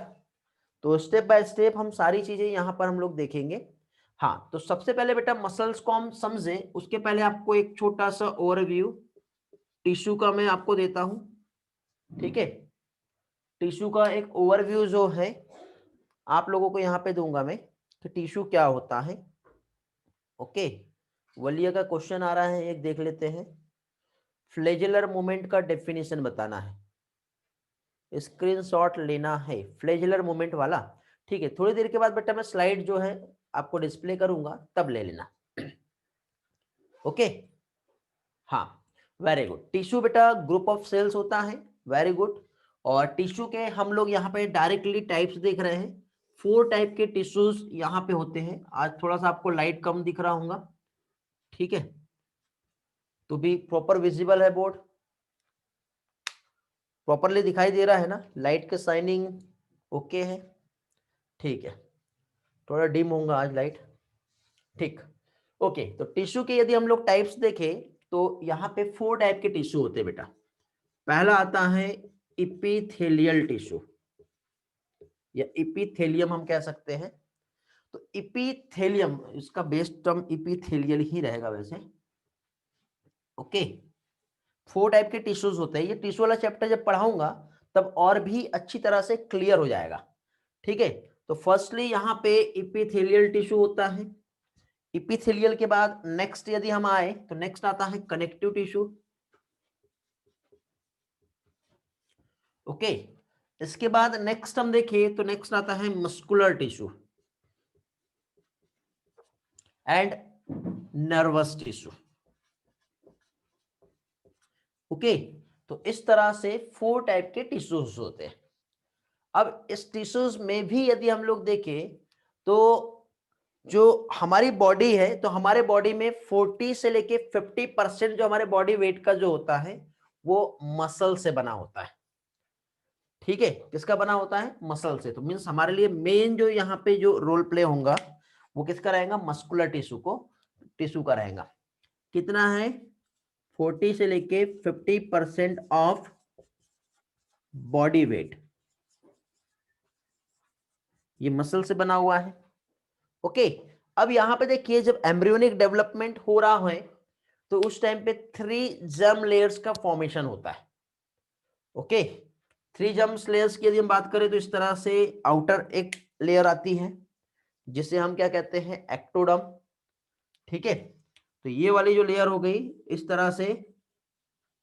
तो स्टेप बाय स्टेप हम सारी चीजें यहाँ पर हम लोग देखेंगे। हाँ, तो सबसे पहले बेटा मसल्स को हम समझें उसके पहले आपको एक छोटा सा ओवरव्यू टिश्यू का मैं आपको देता हूं, ठीक है। टिश्यू का एक ओवरव्यू जो है आप लोगों को यहाँ पे दूंगा मैं कि टिश्यू क्या होता है। ओके, वलीय का क्वेश्चन आ रहा है, एक देख लेते हैं। फ्लैजेलर मूवमेंट का डेफिनेशन बताना है, स्क्रीनशॉट लेना है फ्लैजेलर मूवमेंट वाला, ठीक है। थोड़ी देर के बाद बेटा मैं स्लाइड जो है आपको डिस्प्ले करूंगा, तब ले लेना। ओके, हाँ, वेरी गुड। टिश्यू बेटा ग्रुप ऑफ सेल्स होता है, वेरी गुड। और टिश्यू के हम लोग यहाँ पे डायरेक्टली टाइप्स देख रहे हैं, 4 टाइप के टिश्यूज यहाँ पे होते हैं। आज थोड़ा सा आपको लाइट कम दिख रहा होगा, ठीक है, तो भी प्रॉपर विजिबल है बोर्ड, प्रॉपरली दिखाई दे रहा है ना, लाइट के शाइनिंग ओके है, ठीक है, थोड़ा डिम होगा आज लाइट, ठीक, ओके। तो टिश्यू के यदि हम लोग टाइप्स देखें तो यहाँ पे 4 टाइप के टिश्यू होते हैं बेटा। पहला आता है इपिथेलियल टिश्यू या इपिथेलियम हम कह सकते हैं। तो इपिथेलियम, इसका बेस टर्म इपिथेलियल ही रहेगा वैसे, ओके। 4 टाइप के टिश्यूज होते हैं। ये टिश्यू वाला चैप्टर जब पढ़ाऊंगा तब और भी अच्छी तरह से क्लियर हो जाएगा, ठीक है। तो फर्स्टली यहाँ पे इपिथेलियल टिश्यू होता है। इपिथेलियल के बाद नेक्स्ट यदि हम आए तो नेक्स्ट आता है कनेक्टिव टिश्यू, ओके। इसके बाद नेक्स्ट हम देखें तो नेक्स्ट आता है muscular tissue and nervous tissue, okay. तो इस तरह से 4 टाइप के टिश्यूज होते हैं। अब इस टिश्यूज में भी यदि हम लोग देखें तो जो हमारी बॉडी है, तो हमारे बॉडी में 40 से लेके 50% जो हमारे बॉडी वेट का जो होता है वो मसल से बना होता है, ठीक है। किसका बना होता है? मसल से। तो मीन्स हमारे लिए मेन जो यहाँ पे जो रोल प्ले होगा वो किसका रहेगा? मस्कुलर टिश्यू का रहेगा। कितना है? 40 से लेके 50% ऑफ बॉडी वेट ये मसल से बना हुआ है, ओके। अब यहां पे देखिए जब एम्ब्रियोनिक डेवलपमेंट हो रहा है तो उस टाइम पे 3 जर्म लेयर्स का फॉर्मेशन होता है, ओके। 3 जर्म लेयर्स की यदि हम बात करें तो इस तरह से आउटर एक लेयर आती है जिसे हम क्या कहते हैं? एक्टोडर्म, ठीक है। तो ये वाली जो लेयर हो गई इस तरह से,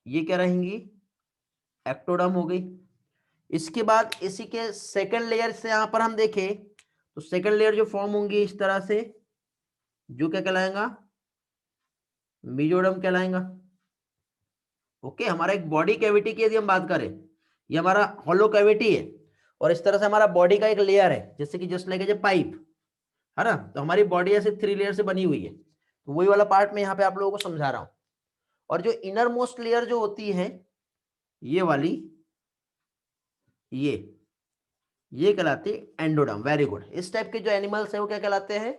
ये क्या रहेंगी? एक्टोडर्म हो गई। इसके बाद इसी के सेकंड लेयर से यहां पर हम देखें तो सेकंड लेयर जो फॉर्म होंगी इस तरह से, जो क्या कहलाएगा? मेसोडर्म कहलाएगा, ओके। हमारा एक बॉडी कैविटी की यदि हम बात करें, ये हमारा हॉलो कैविटी है और इस तरह से हमारा बॉडी का एक लेयर है जैसे कि जस्ट लाइक ए पाइप, है ना। तो हमारी बॉडी ऐसे 3 लेयर से बनी हुई है, तो वही वाला पार्ट मैं यहाँ पे आप लोगों को समझा रहा हूँ। और जो इनर मोस्ट लेयर जो होती है ये वाली, ये कहलाती है एंडोडर्म, वेरी गुड। इस टाइप के जो एनिमल्स है वो क्या कहलाते हैं?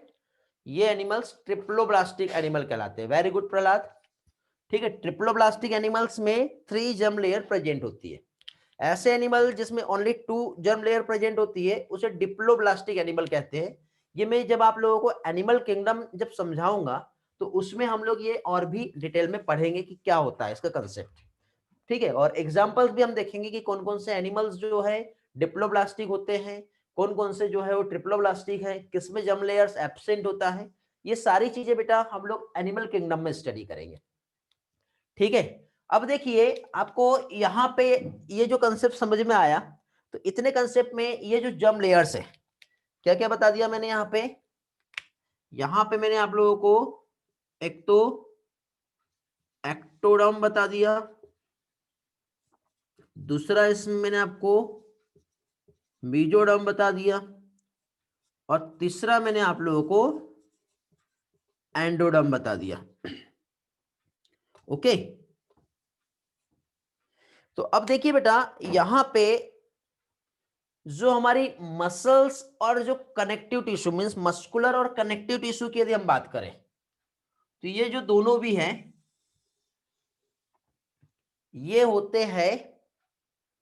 ये एनिमल्स ट्रिप्लोब्लास्टिक एनिमल कहलाते हैं, वेरी गुड प्रहलाद, ठीक है। ट्रिप्लोब्लास्टिक एनिमल्स में 3 जर्म लेयर प्रेजेंट होती है। ऐसे एनिमल जिसमें ओनली 2 जर्म लेयर प्रेजेंट होती है उसे डिप्लोब्लास्टिक एनिमल कहते हैं। ये मैं जब आप लोगों को एनिमल किंगडम जब समझाऊंगा तो उसमें हम लोग ये और भी डिटेल में पढ़ेंगे कि क्या होता है इसका कंसेप्ट, ठीक है। और एग्जांपल्स भी हम देखेंगे कि कौन कौन से एनिमल्स जो है डिप्लोब्लास्टिक होते हैं, कौन कौन से जो है वो ट्रिप्लोब्लास्टिक है, किसमें जर्म लेयर्स एब्सेंट होता है। ये सारी चीजें बेटा हम लोग एनिमल किंगडम में स्टडी करेंगे, ठीक है। अब देखिए आपको यहाँ पे ये जो कंसेप्ट समझ में आया, तो इतने कंसेप्ट में ये जो जर्म लेयर्स है क्या क्या बता दिया मैंने यहाँ पे मैंने आप लोगों को एक तो एक्टोडर्म बता दिया, दूसरा इसमें मैंने आपको मेसोडर्म बता दिया और तीसरा मैंने आप लोगों को एंडोडर्म बता दिया, ओके। तो अब देखिए बेटा यहां पे जो हमारी मसल्स और जो कनेक्टिव टिश्यू मींस मस्कुलर और कनेक्टिव टिश्यू की यदि हम बात करें तो ये जो दोनों भी हैं ये होते हैं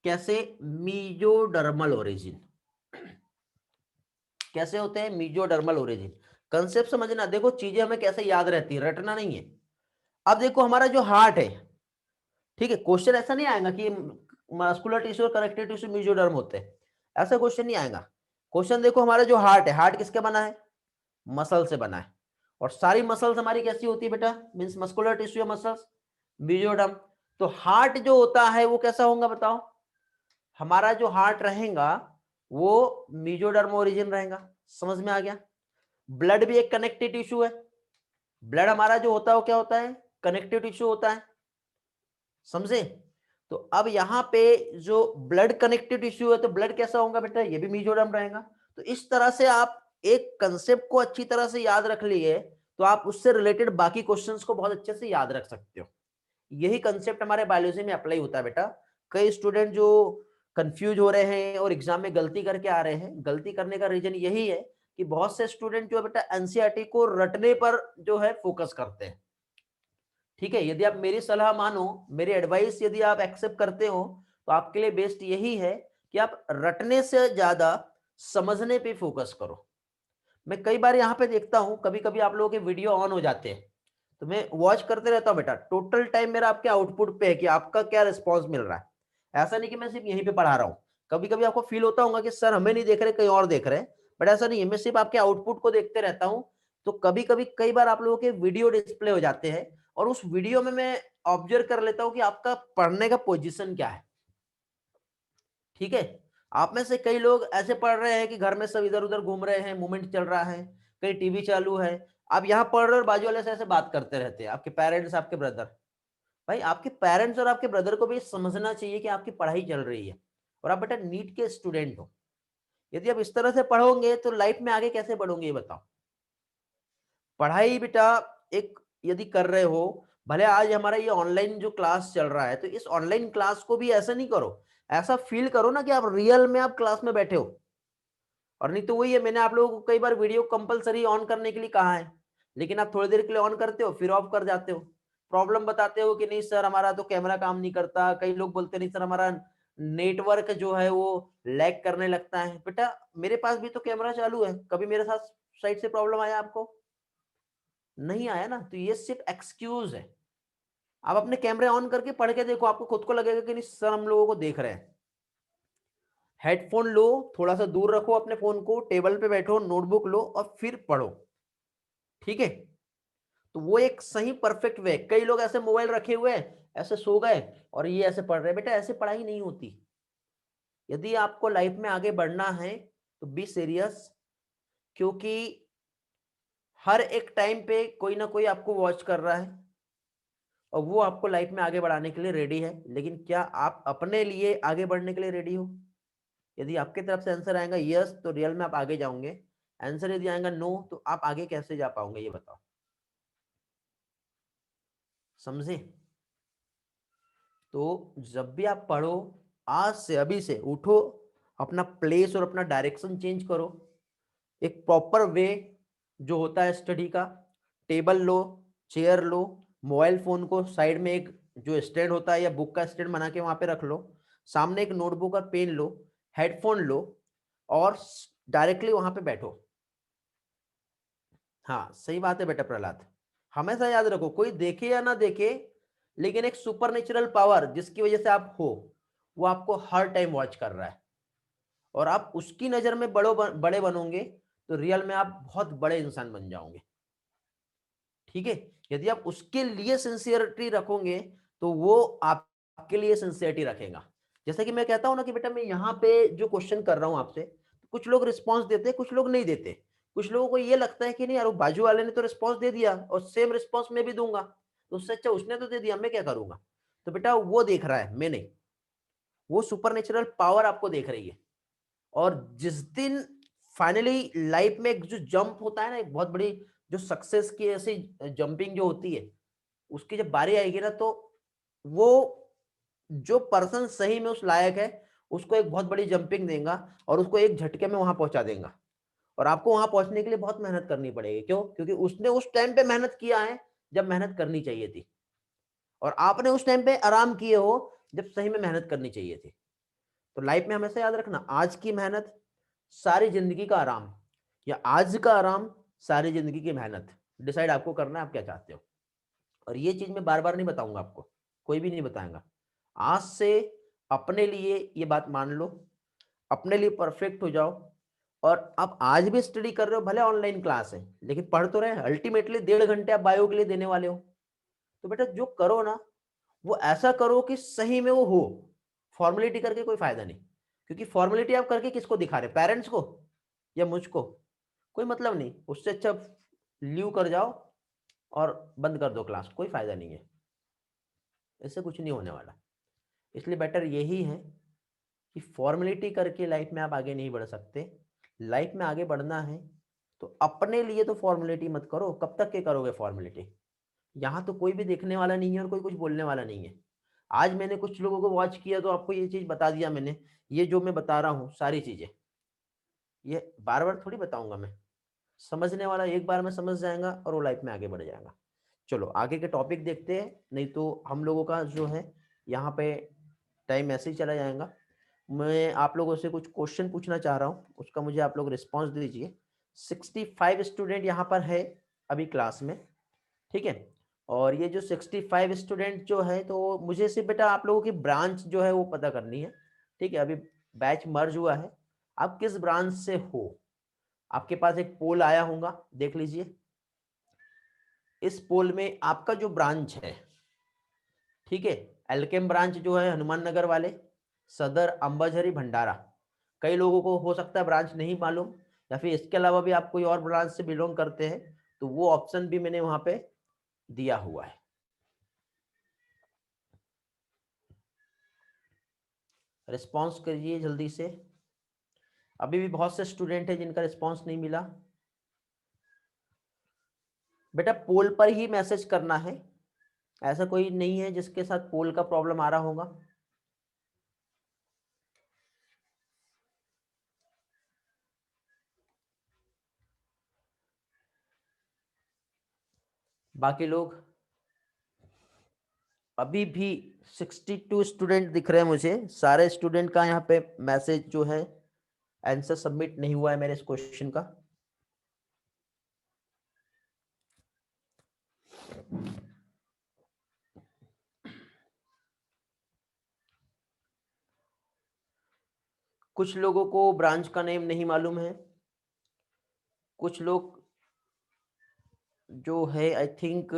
कैसे? Mesodermal origin. कैसे होते हैं? Mesodermal origin. कंसेप्ट समझना, देखो चीजें हमें कैसे याद रहती है, रटना नहीं है। अब देखो हमारा जो हार्ट है, ठीक है, क्वेश्चन ऐसा नहीं आएगा कि मस्कुलर टिश्यू और कनेक्टिव टिश्यू मेसोडर्म होते हैं, ऐसा क्वेश्चन नहीं आएगा। क्वेश्चन देखो हमारा जो हार्ट है, हार्ट किसके बना है? मसल से बना है। और सारी मसल्स हमारी कैसी होती है बेटा? मींस मस्कुलर टिश्यू या मसल्स मेसोडर्म। तो हार्ट जो होता है वो कैसा होगा बताओ? हमारा जो हार्ट रहेगा वो मेसोडर्म ओरिजिन रहेगा, समझ में आ गया? ब्लड भी एक कनेक्टिव टिश्यू है, ब्लड हमारा जो होता है वो क्या होता है? कनेक्टिव टिश्यू होता है, समझे? तो अब यहाँ पे जो ब्लड कनेक्टिव टिश्यू है तो ब्लड कैसा होगा बेटा, ये भी मीजोडर्म रहेगा। तो इस तरह से आप एक कंसेप्ट को अच्छी तरह से याद रख लिए तो आप उससे रिलेटेड बाकी क्वेश्चंस को बहुत अच्छे से याद रख सकते हो। यही कंसेप्ट हमारे बायोलॉजी में अप्लाई होता है बेटा। कई स्टूडेंट जो कंफ्यूज हो रहे हैं और एग्जाम में गलती करके आ रहे हैं, गलती करने का रीजन यही है कि बहुत से स्टूडेंट जो है बेटा एनसीईआरटी को रटने पर जो है फोकस करते हैं। ठीक है, यदि आप मेरी सलाह मानो, मेरी एडवाइस यदि आप एक्सेप्ट करते हो तो आपके लिए बेस्ट यही है कि आप रटने से ज्यादा समझने पे फोकस करो। मैं कई बार यहाँ पे देखता हूँ, कभी कभी आप लोगों के वीडियो ऑन हो जाते हैं तो मैं वॉच करते रहता हूँ बेटा। टोटल टाइम मेरा आपके आउटपुट पे है कि आपका क्या रिस्पॉन्स मिल रहा है। ऐसा नहीं कि मैं सिर्फ यहीं पे पढ़ा रहा हूँ। कभी कभी आपको फील होता होगा कि सर हमें नहीं देख रहे, कहीं और देख रहे हैं, बट ऐसा नहीं है, मैं सिर्फ आपके आउटपुट को देखते रहता हूँ। तो कभी कभी कई बार आप लोगों के वीडियो डिस्प्ले हो जाते हैं और उस वीडियो में मैं ऑब्जर्व कर लेता हूँ कि आपका पढ़ने का पोजिशन क्या है। ठीक है, आप में से कई लोग ऐसे पढ़ रहे हैं कि घर में सब इधर उधर घूम रहे हैं, मूवमेंट चल रहा है, कहीं टीवी चालू है, आप यहाँ पढ़ रहे हो और बाजू वाले से ऐसे बात करते रहते हैं, आपके पेरेंट्स, आपके ब्रदर। भाई आपके पेरेंट्स और आपके ब्रदर को भी समझना चाहिए कि आपकी पढ़ाई चल रही है और आप बेटा नीट के स्टूडेंट हो। यदि आप इस तरह से पढ़ोगे तो लाइफ में आगे कैसे बढ़ोगे ये बताओ। पढ़ाई बेटा एक यदि कर रहे हो, भले आज हमारा ये ऑनलाइन जो क्लास चल रहा है तो इस ऑनलाइन क्लास को भी ऐसा नहीं करो, ऐसा फील करो ना कि आप रियल में आप क्लास में बैठे हो। और नहीं तो वही है, मैंने आप लोगों को कई बार वीडियो कंपलसरी ऑन करने के लिए कहा है, लेकिन आप थोड़ी देर के लिए ऑन करते हो फिर ऑफ कर जाते हो। प्रॉब्लम बताते हो कि नहीं सर हमारा तो कैमरा काम नहीं करता, कई लोग बोलते नहीं सर हमारा नेटवर्क जो है वो लैग करने लगता है। बेटा मेरे पास भी तो कैमरा चालू है, कभी मेरे साथ साइड से प्रॉब्लम आया आपको? नहीं आया ना। तो ये सिर्फ एक्सक्यूज है। आप अपने कैमरे ऑन करके पढ़ के देखो, आपको खुद को लगेगा कि नहीं सर हम लोगों को देख रहे हैं। हेडफोन लो, थोड़ा सा दूर रखो अपने फोन को, टेबल पे बैठो, नोटबुक लो और फिर पढ़ो। ठीक है, तो वो एक सही परफेक्ट वे। कई लोग ऐसे मोबाइल रखे हुए हैं, ऐसे सो गए और ये ऐसे पढ़ रहे हैं। बेटा ऐसे पढ़ाई नहीं होती। यदि आपको लाइफ में आगे बढ़ना है तो बी सीरियस, क्योंकि हर एक टाइम पे कोई ना कोई आपको वॉच कर रहा है और वो आपको लाइफ में आगे बढ़ाने के लिए रेडी है। लेकिन क्या आप अपने लिए आगे बढ़ने के लिए रेडी हो? यदि आपके तरफ से आंसर आएगा यस तो रियल में आप आगे जाओगे, आंसर यदि आएगा नो तो आप आगे कैसे जा पाओगे ये बताओ। समझे? तो जब भी आप पढ़ो, आज से अभी से उठो, अपना प्लेस और अपना डायरेक्शन चेंज करो। एक प्रॉपर वे जो होता है स्टडी का, टेबल लो, चेयर लो, मोबाइल फोन को साइड में एक जो स्टैंड होता है या बुक का स्टैंड बना के वहां पे रख लो, सामने एक नोटबुक और पेन लो, हेडफोन लो और डायरेक्टली वहां पे बैठो। हाँ सही बात है बेटा प्रहलाद, हमेशा याद रखो कोई देखे या ना देखे, लेकिन एक सुपर नेचुरल पावर जिसकी वजह से आप हो वो आपको हर टाइम वॉच कर रहा है और आप उसकी नजर में बड़े बनोगे तो रियल में आप बहुत बड़े इंसान बन जाओगे। ठीक है, यदि आप उसके लिए सिंसियरिटी रखोगे तो वो आपके लिए सिंसियरिटी रखेगा। जैसे कि मैं कहता हूं ना कि बेटा मैं यहाँ पे जो क्वेश्चन कर रहा हूं आपसे, कुछ लोग रिस्पॉन्स देते हैं, कुछ लोग नहीं देते। कुछ लोगों को ये लगता है कि नहीं यार वो बाजू वाले ने तो रिस्पॉन्स दे दिया और सेम रिस्पॉन्स मैं भी दूंगा, तो उससे अच्छा उसने तो दे दिया, मैं क्या करूंगा। तो बेटा वो देख रहा है, मैं नहीं। वो सुपर पावर आपको देख रही है। और जिस दिन फाइनली लाइफ में एक जो जंप होता है ना, एक बहुत बड़ी जो सक्सेस की ऐसी जंपिंग जो होती है, उसकी जब बारी आएगी ना तो वो जो पर्सन सही में उस लायक है उसको एक बहुत बड़ी जंपिंग देगा और उसको एक झटके में वहां पहुंचा देगा। और आपको वहां पहुंचने के लिए बहुत मेहनत करनी पड़ेगी। क्यों? क्योंकि उसने उस टाइम पे मेहनत किया है जब मेहनत करनी चाहिए थी, और आपने उस टाइम पे आराम किए हो जब सही में मेहनत करनी चाहिए थी। तो लाइफ में हमेशा याद रखना, आज की मेहनत सारी जिंदगी का आराम, या आज का आराम सारी जिंदगी की मेहनत। डिसाइड आपको करना है आप क्या चाहते हो। और ये चीज मैं बार बार नहीं बताऊंगा आपको, कोई भी नहीं बताएगा। आज से अपने लिए ये बात मान लो, अपने लिए परफेक्ट हो जाओ। और आप आज भी स्टडी कर रहे हो, भले ऑनलाइन क्लास है लेकिन पढ़ तो रहे हैं। अल्टीमेटली 1.5 घंटे आप बायो के लिए देने वाले हो। तो बेटा जो करो ना वो ऐसा करो कि सही में वो हो। फॉर्मेलिटी करके कोई फायदा नहीं, क्योंकि फॉर्मेलिटी आप करके किसको दिखा रहे, पेरेंट्स को या मुझको? कोई मतलब नहीं। उससे अच्छा लीव कर जाओ और बंद कर दो क्लास, कोई फायदा नहीं है। इससे कुछ नहीं होने वाला। इसलिए बेटर यही है कि फॉर्मेलिटी करके लाइफ में आप आगे नहीं बढ़ सकते। लाइफ में आगे बढ़ना है तो अपने लिए तो फॉर्मेलिटी मत करो, कब तक के करोगे फॉर्मेलिटी? यहाँ तो कोई भी देखने वाला नहीं है और कोई कुछ बोलने वाला नहीं है। आज मैंने कुछ लोगों को वॉच किया तो आपको ये चीज़ बता दिया मैंने, ये जो मैं बता रहा हूँ सारी चीज़ें, ये बार बार थोड़ी बताऊंगा मैं। समझने वाला एक बार में समझ जाएगा और वो लाइफ में आगे बढ़ जाएगा। चलो आगे के टॉपिक देखते हैं, नहीं तो हम लोगों का जो है यहाँ पे टाइम ऐसे ही चला जाएगा। मैं आप लोगों से कुछ क्वेश्चन पूछना चाह रहा हूँ, उसका मुझे आप लोग रिस्पॉन्स दीजिए। 65 स्टूडेंट यहाँ पर है अभी क्लास में, ठीक है। और ये जो 65 स्टूडेंट जो है, तो मुझे सिर्फ बेटा आप लोगों की ब्रांच जो है वो पता करनी है, ठीक है। अभी बैच मर्ज हुआ है, आप किस ब्रांच से हो? आपके पास एक पोल आया होगा, देख लीजिए। इस पोल में आपका जो ब्रांच है, ठीक है, एल्केम ब्रांच जो है हनुमान नगर वाले, सदर, अंबाझरी, भंडारा। कई लोगों को हो सकता है ब्रांच नहीं मालूम, या फिर इसके अलावा भी आप कोई और ब्रांच से बिलोंग करते हैं, तो वो ऑप्शन भी मैंने वहां पे दिया हुआ है। रिस्पॉन्स करिए जल्दी से। अभी भी बहुत से स्टूडेंट हैं जिनका रिस्पॉन्स नहीं मिला। बेटा पोल पर ही मैसेज करना है, ऐसा कोई नहीं है जिसके साथ पोल का प्रॉब्लम आ रहा होगा। बाकी लोग, अभी भी 62 स्टूडेंट दिख रहे हैं मुझे। सारे स्टूडेंट का यहाँ पे मैसेज जो है आंसर सबमिट नहीं हुआ है मेरे इस क्वेश्चन का। कुछ लोगों को ब्रांच का नेम नहीं मालूम है, कुछ लोग जो है आई थिंक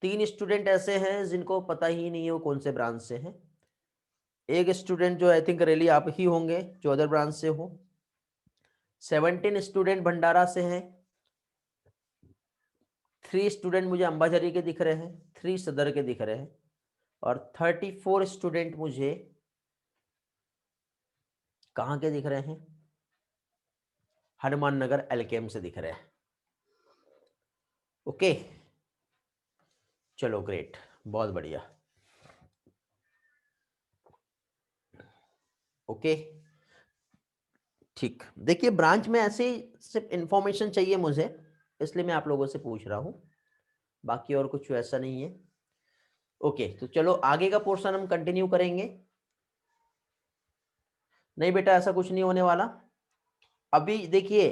3 स्टूडेंट ऐसे हैं जिनको पता ही नहीं है वो कौन से ब्रांच से हैं। एक स्टूडेंट जो आई थिंक रेली आप ही होंगे जो अदर ब्रांच से हो। 17 स्टूडेंट भंडारा से हैं, 3 स्टूडेंट मुझे अंबाझरी के दिख रहे हैं, 3 सदर के दिख रहे हैं, और 34 स्टूडेंट मुझे कहाँ के दिख रहे हैं? हनुमान नगर एलकेएम से दिख रहे हैं। ओके, चलो ग्रेट, बहुत बढ़िया। ओके ठीक, देखिए ब्रांच में ऐसे ही सिर्फ इंफॉर्मेशन चाहिए मुझे, इसलिए मैं आप लोगों से पूछ रहा हूँ, बाकी और कुछ ऐसा नहीं है। ओके, तो चलो आगे का पोर्शन हम कंटिन्यू करेंगे। नहीं बेटा ऐसा कुछ नहीं होने वाला। अभी देखिए,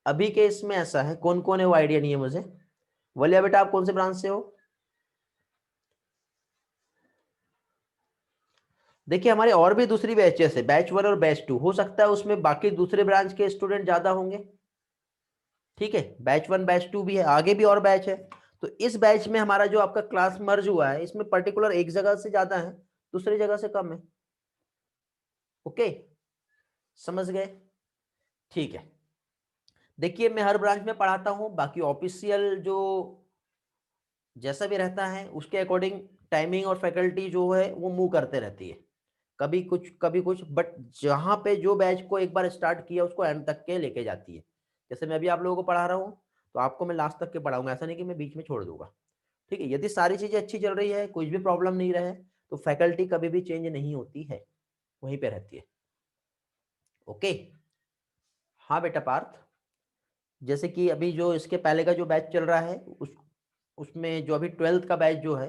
अभी के इसमें ऐसा है, कौन कौन है वो आइडिया नहीं है मुझे। बोलिए बेटा आप कौन से ब्रांच से हो? देखिए हमारे और भी दूसरी बैचेस है, बैच 1 और बैच 2, हो सकता है उसमें बाकी दूसरे ब्रांच के स्टूडेंट ज्यादा होंगे, ठीक है। बैच 1 बैच 2 भी है, आगे भी और बैच है। तो इस बैच में हमारा जो आपका क्लास मर्ज हुआ है, इसमें पर्टिकुलर एक जगह से ज्यादा है, दूसरी जगह से कम है। ओके, समझ गए? ठीक है। देखिए मैं हर ब्रांच में पढ़ाता हूँ, बाकी ऑफिशियल जो जैसा भी रहता है उसके अकॉर्डिंग टाइमिंग और फैकल्टी जो है वो मूव करते रहती है, कभी कुछ कभी कुछ, बट जहाँ पे जो बैच को एक बार स्टार्ट किया उसको एंड तक के लेके जाती है। जैसे मैं अभी आप लोगों को पढ़ा रहा हूँ, तो आपको मैं लास्ट तक के पढ़ाऊंगा, ऐसा नहीं कि मैं बीच में छोड़ दूंगा, ठीक है। यदि सारी चीजें अच्छी चल रही है, कुछ भी प्रॉब्लम नहीं रहे, तो फैकल्टी कभी भी चेंज नहीं होती है, वहीं पे रहती है। ओके, हाँ बेटा पार्थ, जैसे कि अभी जो इसके पहले का जो बैच चल रहा है उसमें जो अभी 12th का बैच जो है,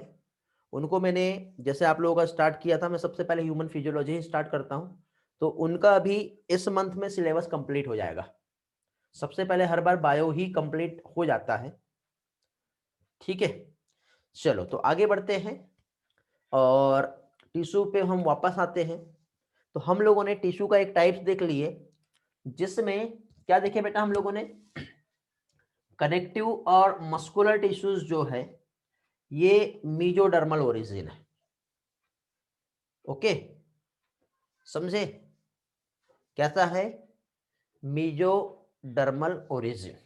उनको मैंने जैसे आप लोगों का स्टार्ट किया था, मैं सबसे पहले ह्यूमन फिजियोलॉजी ही स्टार्ट करता हूँ, तो उनका अभी इस मंथ में सिलेबस कंप्लीट हो जाएगा। सबसे पहले हर बार बायो ही कंप्लीट हो जाता है, ठीक है। चलो तो आगे बढ़ते हैं और टिश्यू पे हम वापस आते हैं। तो हम लोगों ने टिश्यू का एक टाइप्स देख लिए, जिसमें क्या देखे बेटा हम लोगों ने, कनेक्टिव और मस्कुलर टिश्यूज जो है ये मीजोडर्मल ओरिजिन है। ओके, समझे? कैसा है? Mesodermal origin.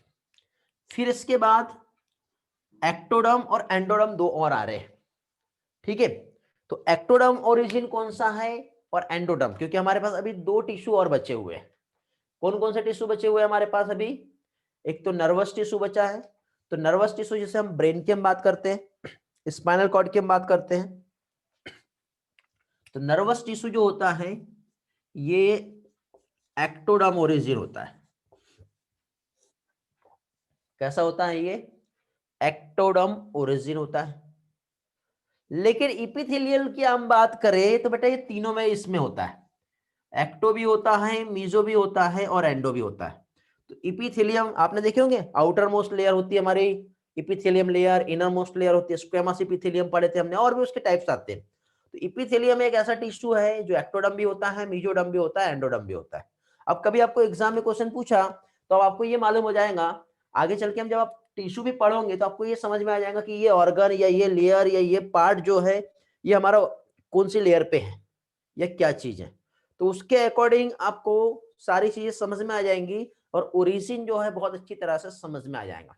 फिर इसके बाद एक्टोडर्म और एंडोडर्म दो और आ रहे हैं, ठीक है। तो एक्टोडर्म ओरिजिन कौन सा है और एंडोडर्म, क्योंकि हमारे पास अभी दो टिश्यू और बचे हुए हैं। कौन कौन से टिश्यू बचे हुए हैं हमारे पास अभी? एक तो नर्वस टिश्यू बचा है, तो नर्वस टिश्यू जैसे हम ब्रेन की हम बात करते हैं, स्पाइनल कॉर्ड की हम बात करते हैं, तो नर्वस टिश्यू जो होता है ये एक्टोडर्म ओरिजिन होता है। कैसा होता है ये? एक्टोडर्म ओरिजिन होता है। लेकिन इपिथेलियल की हम बात करें तो बेटा ये तीनों में इसमें होता है, एक्टो भी होता है, मीजो भी होता है और एंडो भी होता है। तो इपिथेलियम आपने देखे होंगे, आउटर मोस्ट लेयर होती है हमारी epithelium layer, inner most layer होती है स्क्वेमस इपिथेलियम पढ़े थे हमने, और भी उसके टाइप्स आते हैं। तो इपिथेलियम एक ऐसा टिश्यू है जो एक्टोडर्म भी होता है, मीजोडर्म भी होता है, एंडोडर्म भी होता है। अब कभी आपको एग्जाम में क्वेश्चन पूछा तो आपको ये मालूम हो जाएगा, आगे चल के हम जब आप टिश्यू भी पढ़ोगे तो आपको ये समझ में आ जाएगा कि ये ऑर्गन या ये लेयर या ये पार्ट जो है ये हमारा कौन सी लेयर पे है या क्या चीज है। तो उसके अकॉर्डिंग आपको सारी चीजें समझ में आ जाएंगी और ओरिजिन जो है बहुत अच्छी तरह से समझ में आ जाएगा,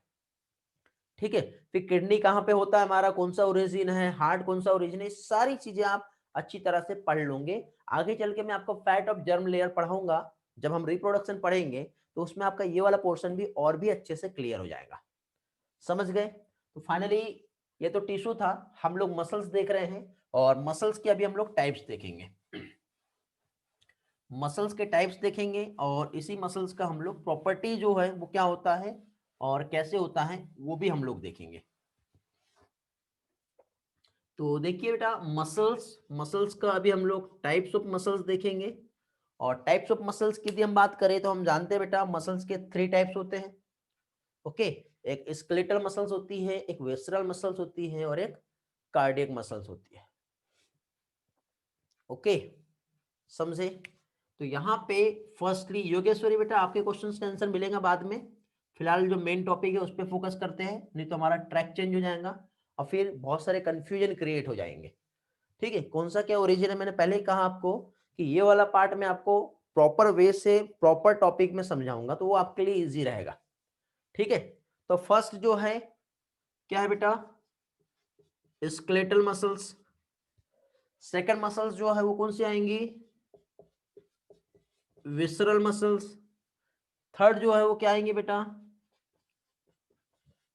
ठीक है। फिर किडनी कहाँ पे होता है हमारा, कौन सा ओरिजिन है, हार्ट कौन सा ओरिजिन है, सारी चीजें आप अच्छी तरह से पढ़ लोगे। आगे चल के मैं आपको फैट ऑफ जर्म लेयर पढ़ाऊंगा, जब हम रिप्रोडक्शन पढ़ेंगे तो उसमें आपका ये वाला पोर्शन भी और भी अच्छे से क्लियर हो जाएगा। समझ गए? तो फाइनली ये तो टिश्यू था, हम लोग मसल्स देख रहे हैं और मसल्स के अभी हम लोग टाइप्स देखेंगे। मसल्स के टाइप्स देखेंगे और इसी मसल्स का हम लोग प्रॉपर्टी जो है वो क्या होता है और कैसे होता है वो भी हम लोग देखेंगे। तो देखिए बेटा, मसल्स का अभी हम लोग टाइप्स ऑफ मसल्स देखेंगे। और टाइप्स ऑफ मसल्स की यदि हम बात करें तो हम जानते हैं बेटा मसल्स के 3 टाइप्स होते हैं। ओके, एक स्केलेटल मसल्स होती है, एक विसरल मसल्स होती है और एक कार्डियक मसल्स होती है। ओके, समझे? तो यहाँ पे फर्स्टली योगेश्वरी बेटा आपके क्वेश्चंस का आंसर मिलेगा बाद में, फिलहाल जो मेन टॉपिक है उस पर फोकस करते हैं, नहीं तो हमारा ट्रैक चेंज हो जाएगा और फिर बहुत सारे कंफ्यूजन क्रिएट हो जाएंगे। ठीक है, कौन सा क्या ओरिजिन है मैंने पहले ही कहा आपको कि ये वाला पार्ट में आपको प्रॉपर वे से प्रॉपर टॉपिक में समझाऊंगा तो वो आपके लिए इजी रहेगा। ठीक है, तो फर्स्ट जो है क्या है बेटा, स्केलेटल मसल्स। सेकंड मसल्स जो है वो कौन सी आएंगी, विसरल मसल्स। थर्ड जो है वो क्या आएंगे बेटा,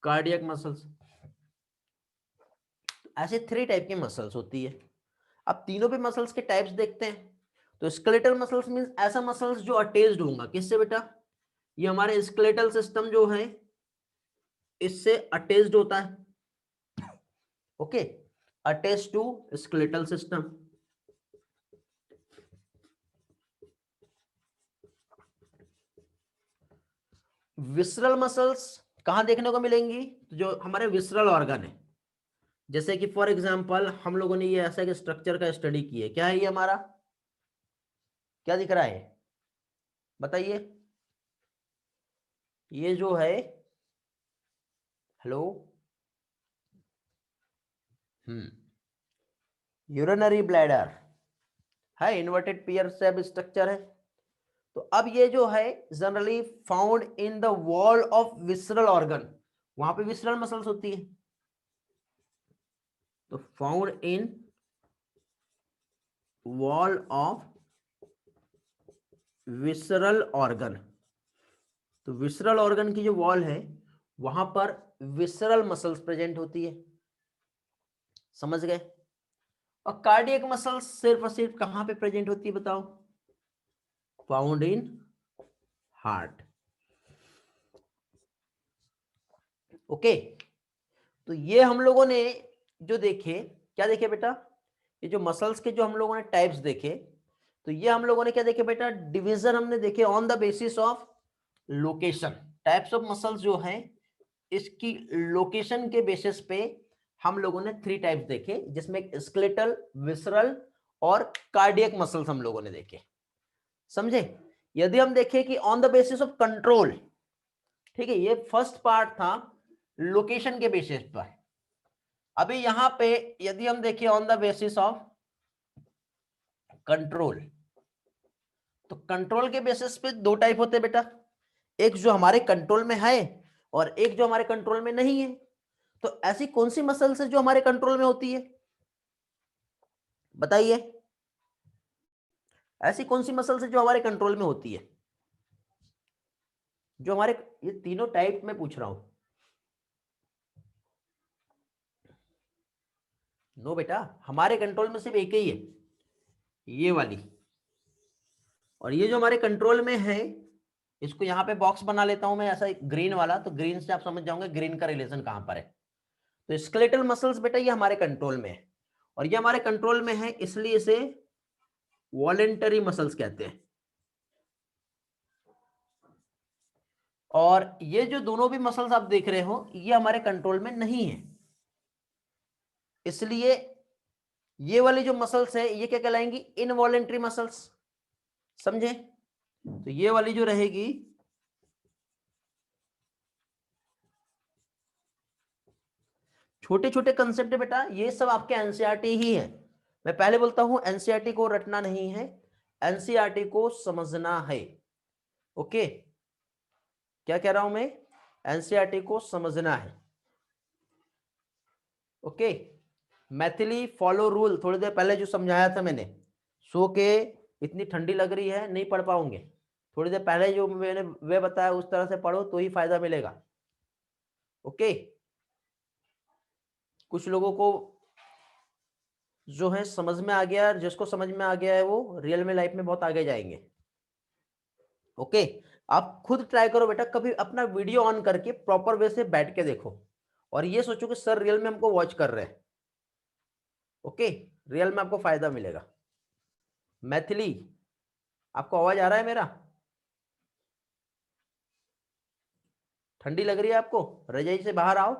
कार्डियक मसल्स। ऐसे 3 टाइप की मसल्स होती है। अब तीनों पे मसल्स के टाइप्स देखते हैं। तो स्केलेटल मसल्स मींस ऐसा मसल्स जो अटैच्ड होगा किससे बेटा, ये हमारे स्केलेटल सिस्टम जो है इससे अटैच्ड होता है। Okay, attached to skeletal system. Visceral muscles कहां देखने को मिलेंगी, तो जो हमारे विसरल ऑर्गन है, जैसे कि फॉर एग्जांपल हम लोगों ने ये ऐसा एक स्ट्रक्चर का स्टडी किया है, क्या है ये हमारा, क्या दिख रहा है बताइए, ये जो है, हेलो, यूरिनरी ब्लैडर है, इन्वर्टेड पियर शेप स्ट्रक्चर है। तो अब ये जो है generally found in the wall of visceral organ, वहां पे विसरल मसल्स होती है। तो found in wall of visceral organ, तो विसरल ऑर्गन की जो वॉल है वहां पर विसरल मसल्स प्रेजेंट होती है। समझ गए? और कार्डियक मसल्स सिर्फ और सिर्फ कहां पे प्रेजेंट होती है बताओ, फाउंड इन हार्ट। ओके, तो ये हम लोगों ने जो देखे, क्या देखे बेटा, ये जो मसल्स के जो हम लोगों ने टाइप्स देखे, तो ये हम लोगों ने क्या देखे बेटा, डिवीजन हमने देखे on the basis of location. Types of muscles जो है इसकी लोकेशन के बेसिस पे हम लोगों ने 3 टाइप्स देखे, जिसमें स्केलेटल, विसरल और कार्डियक मसल्स हम लोगों ने देखे। समझे? यदि हम देखें कि on the basis of control, ठीक है, ये फर्स्ट पार्ट था लोकेशन के बेसिस पर। अभी यहां पे यदि हम देखें on the basis of control, तो कंट्रोल के बेसिस पे 2 टाइप होते हैं बेटा, एक जो हमारे कंट्रोल में है और एक जो हमारे कंट्रोल में नहीं है। तो ऐसी कौन सी मसल्स है जो हमारे कंट्रोल में होती है, बताइए? ऐसी कौन सी मसल्स है जो हमारे कंट्रोल में होती है, जो हमारे, ये तीनों टाइप में पूछ रहा हूं। नो बेटा, हमारे कंट्रोल में सिर्फ एक ही है, ये वाली। और ये जो हमारे कंट्रोल में है, इसको यहां पे बॉक्स बना लेता हूं मैं ऐसा ग्रीन वाला, तो ग्रीन से आप समझ जाओगे ग्रीन का रिलेशन कहां पर है। तो स्केलेटल मसल्स बेटा ये हमारे कंट्रोल में है, और ये हमारे कंट्रोल में है इसलिए इसे वॉलेंटरी मसल्स कहते हैं। और ये जो दोनों भी मसल्स आप देख रहे हो ये हमारे कंट्रोल में नहीं है, इसलिए ये वाली जो मसल्स है ये क्या कहलाएंगी, इनवॉलेंटरी मसल्स, समझे? तो ये वाली जो रहेगी, छोटे छोटे कंसेप्ट है बेटा, ये सब आपके एनसीईआरटी ही है। मैं पहले बोलता हूं एनसीईआरटी को रटना नहीं है, एनसीईआरटी को समझना है। ओके, क्या कह रहा हूं मैं, एनसीईआरटी को समझना है। ओके, मैथिली फॉलो रूल, थोड़ी देर पहले जो समझाया था मैंने, सो के इतनी ठंडी लग रही है नहीं पढ़ पाओगे, थोड़ी देर पहले जो मैंने वे बताया उस तरह से पढ़ो तो ही फायदा मिलेगा। ओके, कुछ लोगों को जो है समझ में आ गया, जिसको समझ में आ गया है वो रियल में लाइफ में बहुत आगे जाएंगे। ओके, आप खुद ट्राई करो बेटा, कभी अपना वीडियो ऑन करके प्रॉपर वे से बैठ के देखो और ये सोचो कि सर रियल में हमको वॉच कर रहे हैं। ओके, रियल में आपको फायदा मिलेगा। मैथिली, आपको आवाज आ रहा है मेरा? ठंडी लग रही है आपको, रजाई से बाहर आओ,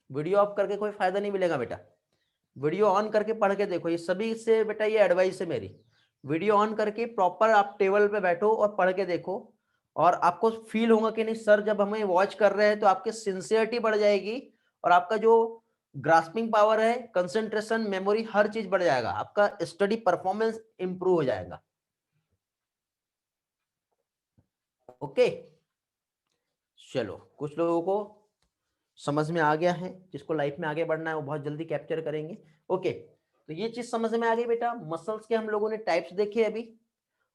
वीडियो ऑफ करके कोई फायदा नहीं मिलेगा बेटा, वीडियो ऑन करके पढ़ के देखो। ये सभी से बेटा ये एडवाइस है मेरी, वीडियो ऑन करके प्रॉपर आप टेबल पे बैठो और पढ़ के देखो, और आपको फील होगा कि नहीं सर जब हमें वॉच कर रहे हैं तो आपकी सिंसियरिटी बढ़ जाएगी, और आपका जो ग्रास्पिंग पावर है, कंसंट्रेशन, मेमोरी, हर चीज बढ़ जाएगा, आपका स्टडी परफॉर्मेंस इंप्रूव हो जाएगा। ओके, चलो, कुछ लोगों को समझ में आ गया है, जिसको लाइफ में आगे बढ़ना है वो बहुत जल्दी कैप्चर करेंगे। ओके, तो ये चीज समझ में आ गई बेटा। मसल्स के हम लोगों ने टाइप्स देखे अभी,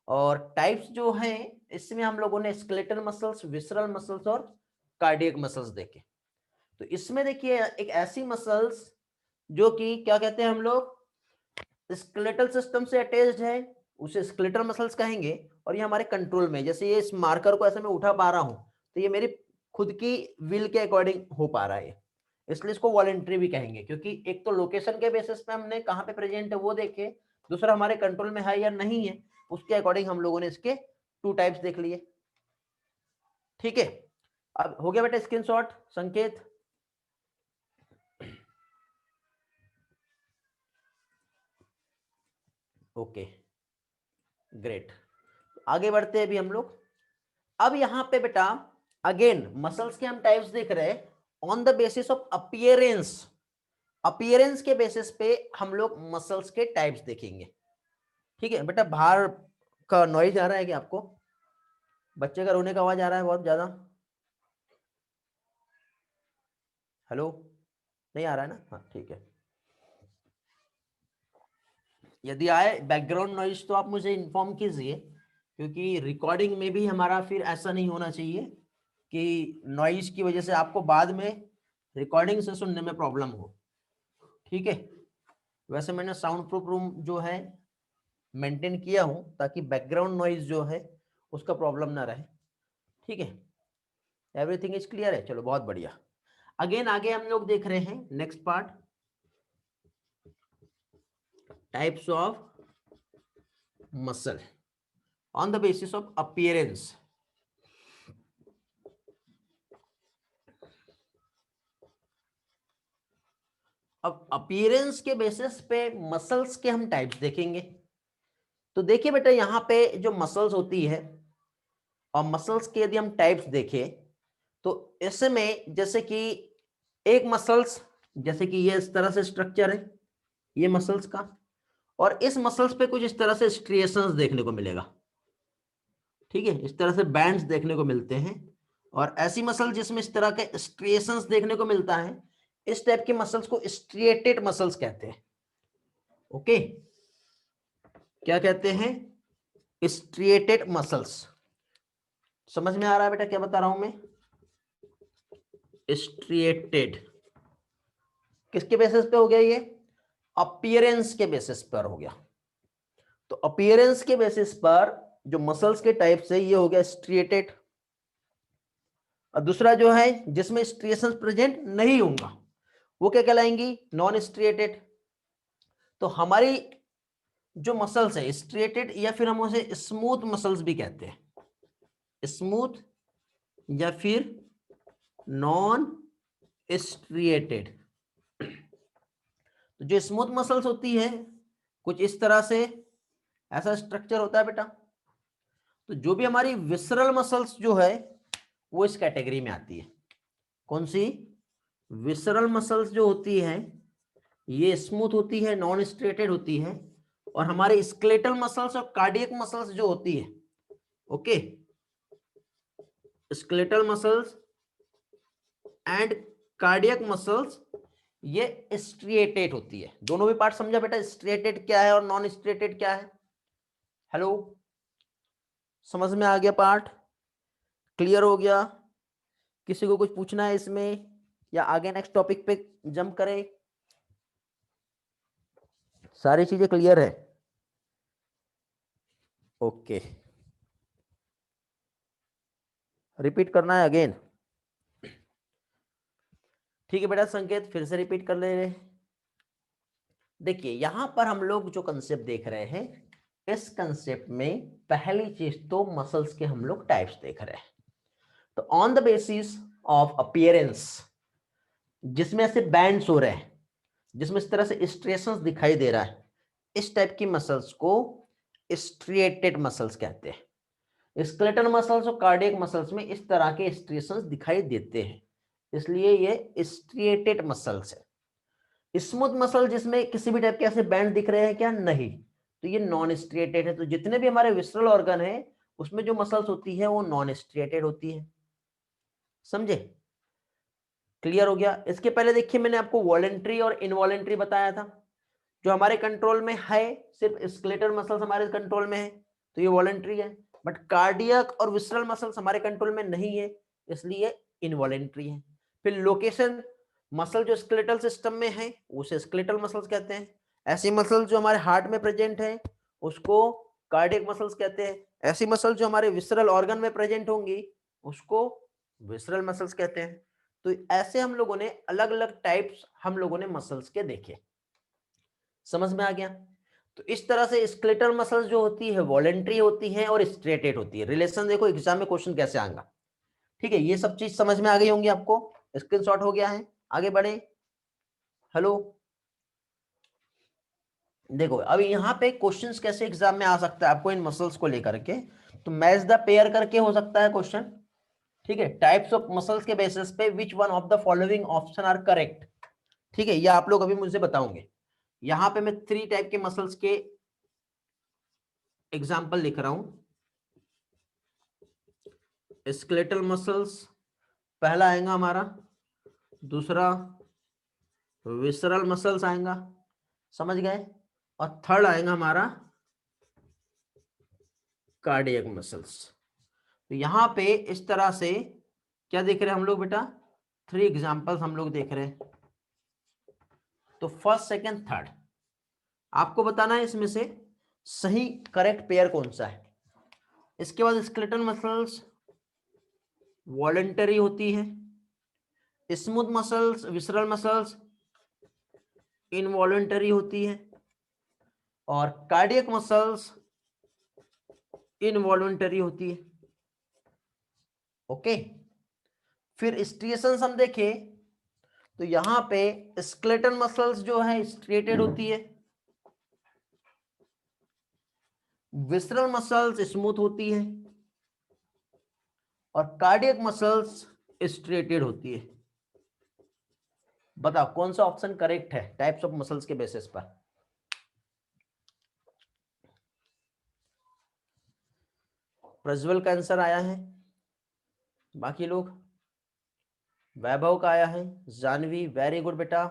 और टाइप्स जो हैं इसमें हम लोगों ने स्केलेटल मसल्स, विसरल मसल्स और कार्डियक मसल्स देखे। तो इसमें देखिए एक ऐसी मसल्स जो कि क्या कहते हैं हम लोग, स्केलेटल सिस्टम से अटैच्ड है, उसे स्केलेटल मसल्स कहेंगे, और ये हमारे कंट्रोल में, जैसे ये इस मार्कर को ऐसे मैं उठा पा रहा हूं तो ये मेरी खुद की विल के अकॉर्डिंग हो पा रहा है, इसलिए इसको वॉलेंट्री भी कहेंगे, क्योंकि एक तो लोकेशन के बेसिस पे हमने कहाँ पे प्रेजेंट है वो देखे, दूसरा हमारे कंट्रोल में है या नहीं है उसके अकॉर्डिंग हम लोगों ने इसके 2 टाइप्स देख लिए। ठीक है, अब हो गया बेटा स्क्रीनशॉट संकेत? ओके, ग्रेट, आगे बढ़ते हैं अभी हम लोग। अब यहां पे बेटा अगेन मसल्स के हम टाइप्स देख रहे हैं on the basis of appearance, appearance के बेसिस पे हम लोग मसल्स के टाइप्स देखेंगे। ठीक है बेटा, बाहर का नॉइज आ रहा है क्या आपको? बच्चे का रोने का आवाज आ रहा है बहुत ज्यादा? हेलो, नहीं आ रहा है ना? हाँ ठीक है, यदि आए बैकग्राउंड नॉइज तो आप मुझे इन्फॉर्म कीजिए, क्योंकि रिकॉर्डिंग में भी हमारा फिर ऐसा नहीं होना चाहिए कि नॉइज की वजह से आपको बाद में रिकॉर्डिंग से सुनने में प्रॉब्लम हो। ठीक है, वैसे मैंने साउंड प्रूफ रूम जो है मेंटेन किया हूं ताकि बैकग्राउंड नॉइज जो है उसका प्रॉब्लम ना रहे। ठीक है, एवरीथिंग इज क्लियर है, चलो बहुत बढ़िया। अगेन आगे हम लोग देख रहे हैं next part, types of muscle on the basis of appearance. अब अपीयरेंस के बेसिस पे मसल्स के हम टाइप्स देखेंगे। तो देखिए बेटा यहां पे जो मसल्स होती है और मसल्स के यदि हम टाइप्स देखें तो इसमें जैसे कि एक मसल्स, जैसे कि ये इस तरह से स्ट्रक्चर है ये मसल्स का, और इस मसल्स पे कुछ इस तरह से स्ट्रिएशंस देखने को मिलेगा। ठीक है, इस तरह से बैंड्स देखने को मिलते हैं, और ऐसी मसल जिसमें इस तरह के स्ट्रिएशंस देखने को मिलता है इस टाइप के मसल्स को स्ट्रिएटेड मसल्स कहते हैं। ओके, क्या कहते हैं? Striated muscles. समझ में आ रहा है बेटा क्या बता रहा हूं मैं? स्ट्रिएटेड किसके बेसिस पे हो गया? ये अपीयरेंस के बेसिस पर हो गया। तो अपीयरेंस के बेसिस पर जो मसल्स के टाइप से ये हो गया स्ट्रिएटेड। और दूसरा जो है जिसमें स्ट्रिएशंस प्रेजेंट नहीं होगा वो क्या कहलाएंगी? Non striated. तो हमारी जो मसल्स है स्ट्रिएटेड या फिर हम उसे स्मूथ मसल्स भी कहते हैं, स्मूथ या फिर नॉन स्ट्रिएटेड। तो जो स्मूथ मसल्स होती है कुछ इस तरह से ऐसा स्ट्रक्चर होता है बेटा। तो जो भी हमारी विसरल मसल्स जो है वो इस कैटेगरी में आती है। कौन सी? विसरल मसल्स जो होती है ये स्मूथ होती है, नॉन स्ट्रेटेड होती है। और हमारे स्केलेटल मसल्स और कार्डियक मसल्स जो होती है, okay, skeletal muscles and cardiac muscles ये स्ट्रिएटेड होती है। दोनों भी पार्ट समझा बेटा? स्ट्रिएटेड क्या है और नॉन स्ट्रिएटेड क्या है? हेलो, समझ में आ गया? पार्ट क्लियर हो गया? किसी को कुछ पूछना है इसमें या आगे नेक्स्ट टॉपिक पे जंप करें? सारी चीजें क्लियर है? ओके, रिपीट करना है अगेन? ठीक है बेटा, संकेत फिर से रिपीट कर ले रहे। देखिए यहां पर हम लोग जो कंसेप्ट देख रहे हैं, इस कंसेप्ट में पहली चीज तो मसल्स के हम लोग टाइप्स देख रहे हैं। तो on the basis of appearance, जिसमें ऐसे बैंड्स हो रहे हैं, जिसमें इस तरह से स्ट्रिएशंस दिखाई दे रहा है, इस टाइप की मसल्स को स्ट्रिएटेड मसल्स कहते हैं। स्केलेटल मसल्स और कार्डियक मसल्स में इस तरह के स्ट्रिएशंस दिखाई देते हैं, इसलिए ये स्ट्रिएटेड मसल्स है। स्मूथ मसल जिसमें किसी भी टाइप के ऐसे बैंड दिख रहे हैं क्या? नहीं, तो ये नॉन स्ट्रिएटेड है। तो जितने भी हमारे विसरल ऑर्गन है उसमें जो मसल्स होती है वो नॉन स्ट्रिएटेड होती है। समझे? क्लियर हो गया? इसके पहले देखिए मैंने आपको वॉलेंट्री और इनवॉलेंट्री बताया था। जो हमारे कंट्रोल में है सिर्फ स्केलेटल मसल्स हमारे कंट्रोल में है तो ये वॉलेंट्री है, बट कार्डियक और विसरल मसल्स हमारे कंट्रोल में नहीं है इसलिए इनवॉलेंट्री है। फिर लोकेशन मसल जो स्केलेटल सिस्टम में है उसे स्केलेटल मसल्स कहते हैं। ऐसी मसल जो हमारे हार्ट में प्रेजेंट है उसको कार्डियक मसल्स कहते हैं। ऐसी मसल जो हमारे विसरल ऑर्गन में प्रेजेंट होंगी उसको विसरल मसल्स कहते हैं। तो ऐसे हम लोगों ने अलग अलग टाइप्स हम लोगों ने मसल्स के देखे। समझ में आ गया? तो इस तरह से स्केलेटल मसल्स जो होती है वॉलेंट्री होती है और स्ट्रेटेड होती है। रिलेशन देखो एग्जाम में क्वेश्चन कैसे आएगा। ठीक है, ये सब चीज समझ में आ गई होंगी आपको? स्क्रीनशॉट हो गया है? आगे बढ़े। हेलो, देखो अभी यहाँ पे क्वेश्चंस कैसे एग्जाम में आ सकता है आपको इन मसल्स को लेकर के। तो मैच द पेयर करके हो सकता है क्वेश्चन। ठीक है, टाइप्स ऑफ मसल्स के बेसिस पे which one of the following option are correct. ठीक है, ये आप लोग अभी मुझे बताओगे। यहाँ पे मैं 3 टाइप के मसल्स के एग्जाम्पल लिख रहा हूं। स्केलेटल मसल्स पहला आएगा हमारा, दूसरा विसरल मसल्स आएगा, समझ गए, और थर्ड आएगा हमारा कार्डियक मसल्स। तो यहां पे इस तरह से क्या देख रहे हैं हम लोग बेटा? 3 एग्जांपल्स हम लोग देख रहे हैं। तो फर्स्ट सेकंड थर्ड आपको बताना है इसमें से सही करेक्ट पेयर कौन सा है। इसके बाद स्केलेटल मसल्स वॉलेंटरी होती है, smooth muscles visceral muscles involuntary होती है, और कार्डियक मसल्स इनवॉलेंटरी होती है। ओके, फिर स्ट्रिएशंस हम देखें तो यहां पे स्केलेटल मसल्स जो है स्ट्रेटेड होती है, विसरल मसल्स स्मूथ होती है, और कार्डियक मसल्स स्ट्रेटेड होती है। बताओ कौन सा ऑप्शन करेक्ट है टाइप्स ऑफ मसल्स के बेसिस पर? प्रज्वल का आंसर आया है, बाकी लोग वैभव का आया है, जानवी वेरी गुड बेटा,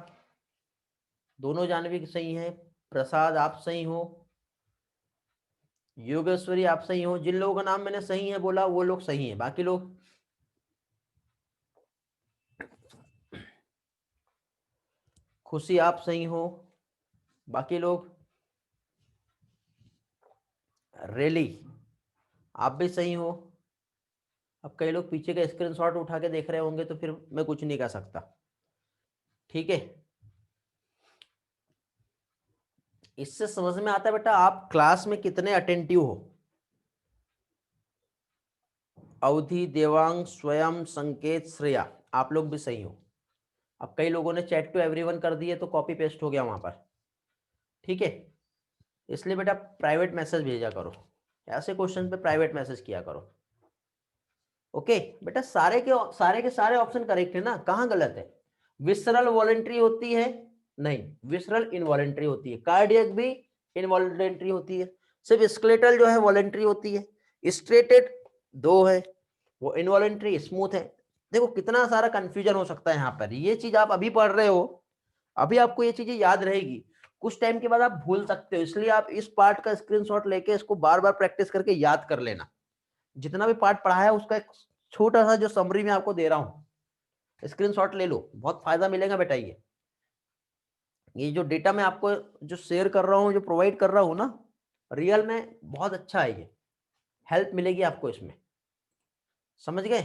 दोनों जानवी सही हैं। प्रसाद आप सही हो, योगेश्वरी आप सही हो। जिन लोगों का नाम मैंने सही है बोला वो लोग सही हैं, बाकी लोग खुशी आप सही हो, बाकी लोग रेली आप भी सही हो। अब कई लोग पीछे का स्क्रीनशॉट उठा के देख रहे होंगे तो फिर मैं कुछ नहीं कर सकता, ठीक है। इससे समझ में आता है बेटा आप क्लास में कितने अटेंटिव हो। अवधि, देवांग, स्वयं, संकेत, श्रेया आप लोग भी सही हो। अब कई लोगों ने चैट टू एवरीवन कर दिए तो कॉपी पेस्ट हो गया वहां पर, ठीक है। इसलिए बेटा प्राइवेट मैसेज भेजा करो, ऐसे क्वेश्चन पे प्राइवेट मैसेज किया करो। ओके बेटा, सारे के सारे ऑप्शन करेक्ट है ना, कहाँ गलत है। विसरल वॉलेंट्री होती है, नहीं विसरल इनवॉलेंट्री होती है। कार्डियक भी इनवॉलेंट्री होती है, सिर्फ स्केलेटल जो है वॉलेंट्री होती है। स्ट्रेटेड दो है, वो इनवॉलेंट्री स्मूथ है। देखो कितना सारा कंफ्यूजन हो सकता है यहाँ पर। ये चीज आप अभी पढ़ रहे हो, अभी आपको ये चीजें याद रहेगी, कुछ टाइम के बाद आप भूल सकते हो। इसलिए आप इस पार्ट का स्क्रीनशॉट लेके इसको बार बार प्रैक्टिस करके याद कर लेना। जितना भी पार्ट पढ़ा है उसका एक छोटा सा जो समरी मैं आपको दे रहा हूं, स्क्रीनशॉट ले लो, बहुत फायदा मिलेगा बेटा। ये जो डेटा मैं आपको जो शेयर कर रहा हूँ, जो प्रोवाइड कर रहा हूँ ना, रियल में बहुत अच्छा है। ये हेल्प मिलेगी आपको इसमें, समझ गए।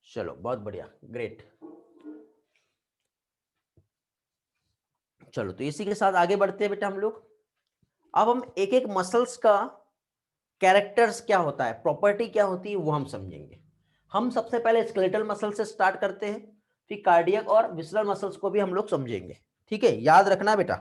चलो बहुत बढ़िया, ग्रेट। चलो तो इसी के साथ आगे बढ़ते हैं बेटा हम लोग। अब हम एक एक मसल्स का कैरेक्टर्स क्या होता है, प्रॉपर्टी क्या होती है, वो हम समझेंगे। हम सबसे पहले स्केलेटल मसल से स्टार्ट करते हैं, फिर कार्डियक और विसरल मसल्स को भी हम लोग समझेंगे, ठीक है। याद रखना बेटा,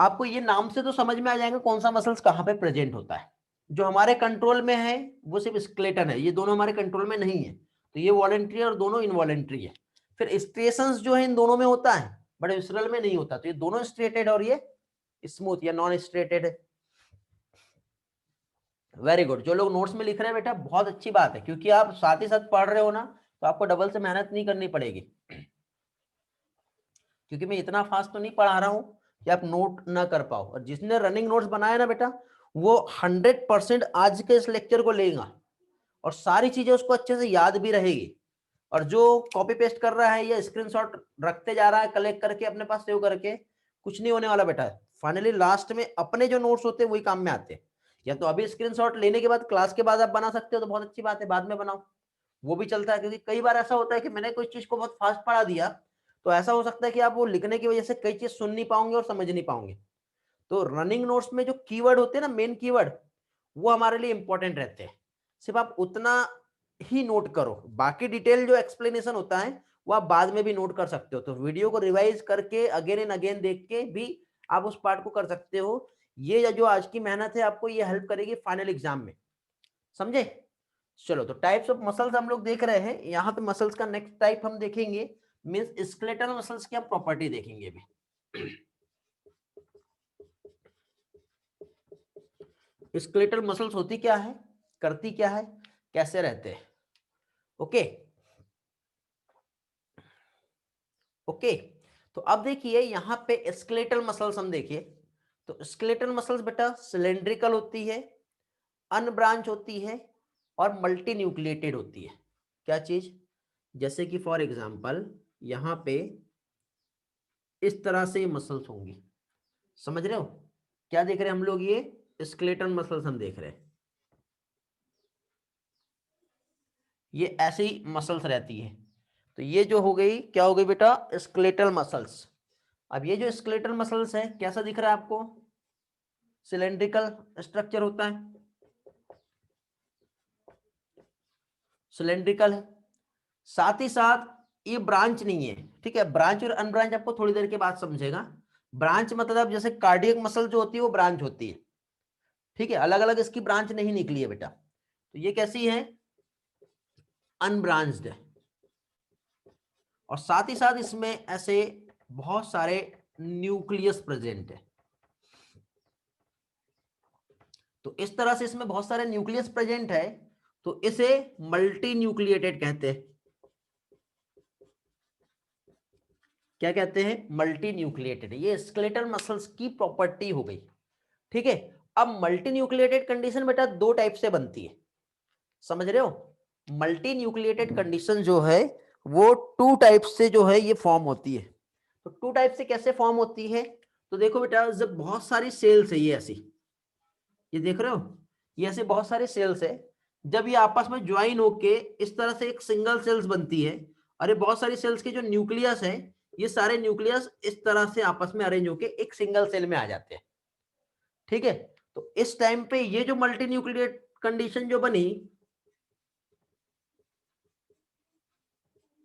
आपको ये नाम से तो समझ में आ जाएगा कौन सा मसल्स कहां पे प्रेजेंट होता है। जो हमारे कंट्रोल में है वो सिर्फ स्केलेटन है, ये दोनों हमारे कंट्रोल में नहीं है, तो ये वॉलेंट्री और दोनों इनवॉलेंट्री है। फिर स्ट्रेशंस जो है इन दोनों में होता है, बट विसरल में नहीं होता, तो ये दोनों स्ट्रेटेड और ये स्मूथ या नॉन स्ट्रेटेड है। वेरी गुड, जो लोग नोट्स में लिख रहे हैं बेटा बहुत अच्छी बात है, क्योंकि आप साथ ही साथ पढ़ रहे हो ना, तो आपको डबल से मेहनत नहीं करनी पड़ेगी। क्योंकि मैं इतना फास्ट तो नहीं पढ़ा रहा हूं कि आप नोट ना कर पाओ। और जिसने रनिंग नोट्स बनाया ना बेटा, वो 100% आज के इस लेक्चर को लेगा और सारी चीजें उसको अच्छे से याद भी रहेगी। और जो कॉपी पेस्ट कर रहा है या स्क्रीनशॉट रखते जा रहा है कलेक्ट करके अपने पास सेव करके, कुछ नहीं होने वाला बेटा। फाइनली लास्ट में अपने जो नोट्स होते हैं वही काम में आते हैं। या तो अभी स्क्रीनशॉट लेने के बाद क्लास के बाद आप बना सकते हो तो बहुत अच्छी बात है, बाद में बनाओ, वो भी चलता है। क्योंकि कई बार ऐसा होता है कि मैंने कोई चीज को बहुत फास्ट पढ़ा दिया, तो ऐसा हो सकता है कि आप वो लिखने की वजह से कई चीज सुन नहीं पाओगे और समझ नहीं पाओगे। तो रनिंग नोट्स में जो कीवर्ड होते हैं ना, मेन कीवर्ड, वो हमारे लिए इंपॉर्टेंट रहते हैं। सिर्फ आप उतना ही नोट करो, बाकी डिटेल जो एक्सप्लेनेशन होता है वो आप बाद में भी नोट कर सकते हो। तो वीडियो को रिवाइज करके अगेन एंड अगेन देख के भी आप उस पार्ट को कर सकते हो। ये जो आज की मेहनत है आपको ये हेल्प करेगी फाइनल एग्जाम में, समझे। चलो तो टाइप्स ऑफ मसल्स हम लोग देख रहे हैं। यहाँ पे मसल्स का नेक्स्ट टाइप हम देखेंगे, मींस स्केलेटल मसल्स की हम प्रॉपर्टी देखेंगे अभी। स्केलेटल मसल्स होती क्या है, करती क्या है, कैसे रहते हैं। ओके ओके, तो अब देखिए यहाँ पे स्केलेटल मसल्स हम देखिए। तो स्केलेटल मसल्स बेटा सिलेंड्रिकल होती है, अनब्रांच होती है और मल्टी न्यूक्लिएटेड होती है। क्या चीज, जैसे कि फॉर एग्जांपल यहाँ पे इस तरह से मसल्स होंगी, समझ रहे हो। क्या देख रहे हैं हम लोग, ये स्केलेटल मसल्स हम देख रहे हैं। ये ऐसे ही मसल्स रहती है। तो ये जो हो गई क्या हो गई बेटा, स्केलेटल मसल्स। अब ये जो स्केलेटल मसल्स है कैसा दिख रहा है आपको, सिलेंड्रिकल स्ट्रक्चर होता है, सिलेंड्रिकल है। साथ ही साथ ये ब्रांच नहीं है, ठीक है। ब्रांच और अनब्रांच आपको थोड़ी देर के बाद समझेगा। ब्रांच मतलब जैसे कार्डियक मसल जो होती है वो ब्रांच होती है, ठीक है। अलग अलग इसकी ब्रांच नहीं निकली है बेटा। तो ये कैसी है, अनब्रांच्ड है। और साथ ही साथ इसमें ऐसे बहुत सारे न्यूक्लियस प्रेजेंट है। तो इस तरह से इसमें बहुत सारे न्यूक्लियस प्रेजेंट है, तो इसे मल्टी न्यूक्लिएटेड कहते हैं। क्या कहते हैं? Multi nucleated. ये स्केलेटल मसल्स की प्रॉपर्टी हो गई। ठीक है, अब मल्टी न्यूक्लिएटेड कंडीशन बेटा दो टाइप से बनती है, समझ रहे हो? मल्टी न्यूक्लिएटेड कंडीशन जो है वो टू टाइप से जो है ये फॉर्म होती है। तो टू टाइप से कैसे फॉर्म होती है? तो देखो बेटा, जब बहुत सारी सेल्स है, ये ऐसी, ये देख रहे हो, ये ऐसे बहुत सारे सेल्स है, जब ये आपस में ज्वाइन होके इस तरह से एक सिंगल सेल्स बनती है, और ये बहुत सारी सेल्स के जो न्यूक्लियस है, ये सारे न्यूक्लियस इस तरह से आपस में अरेंज होके एक सिंगल सेल में आ जाते हैं। ठीक है, तो इस टाइम पे ये जो मल्टी न्यूक्लिएट कंडीशन जो बनी,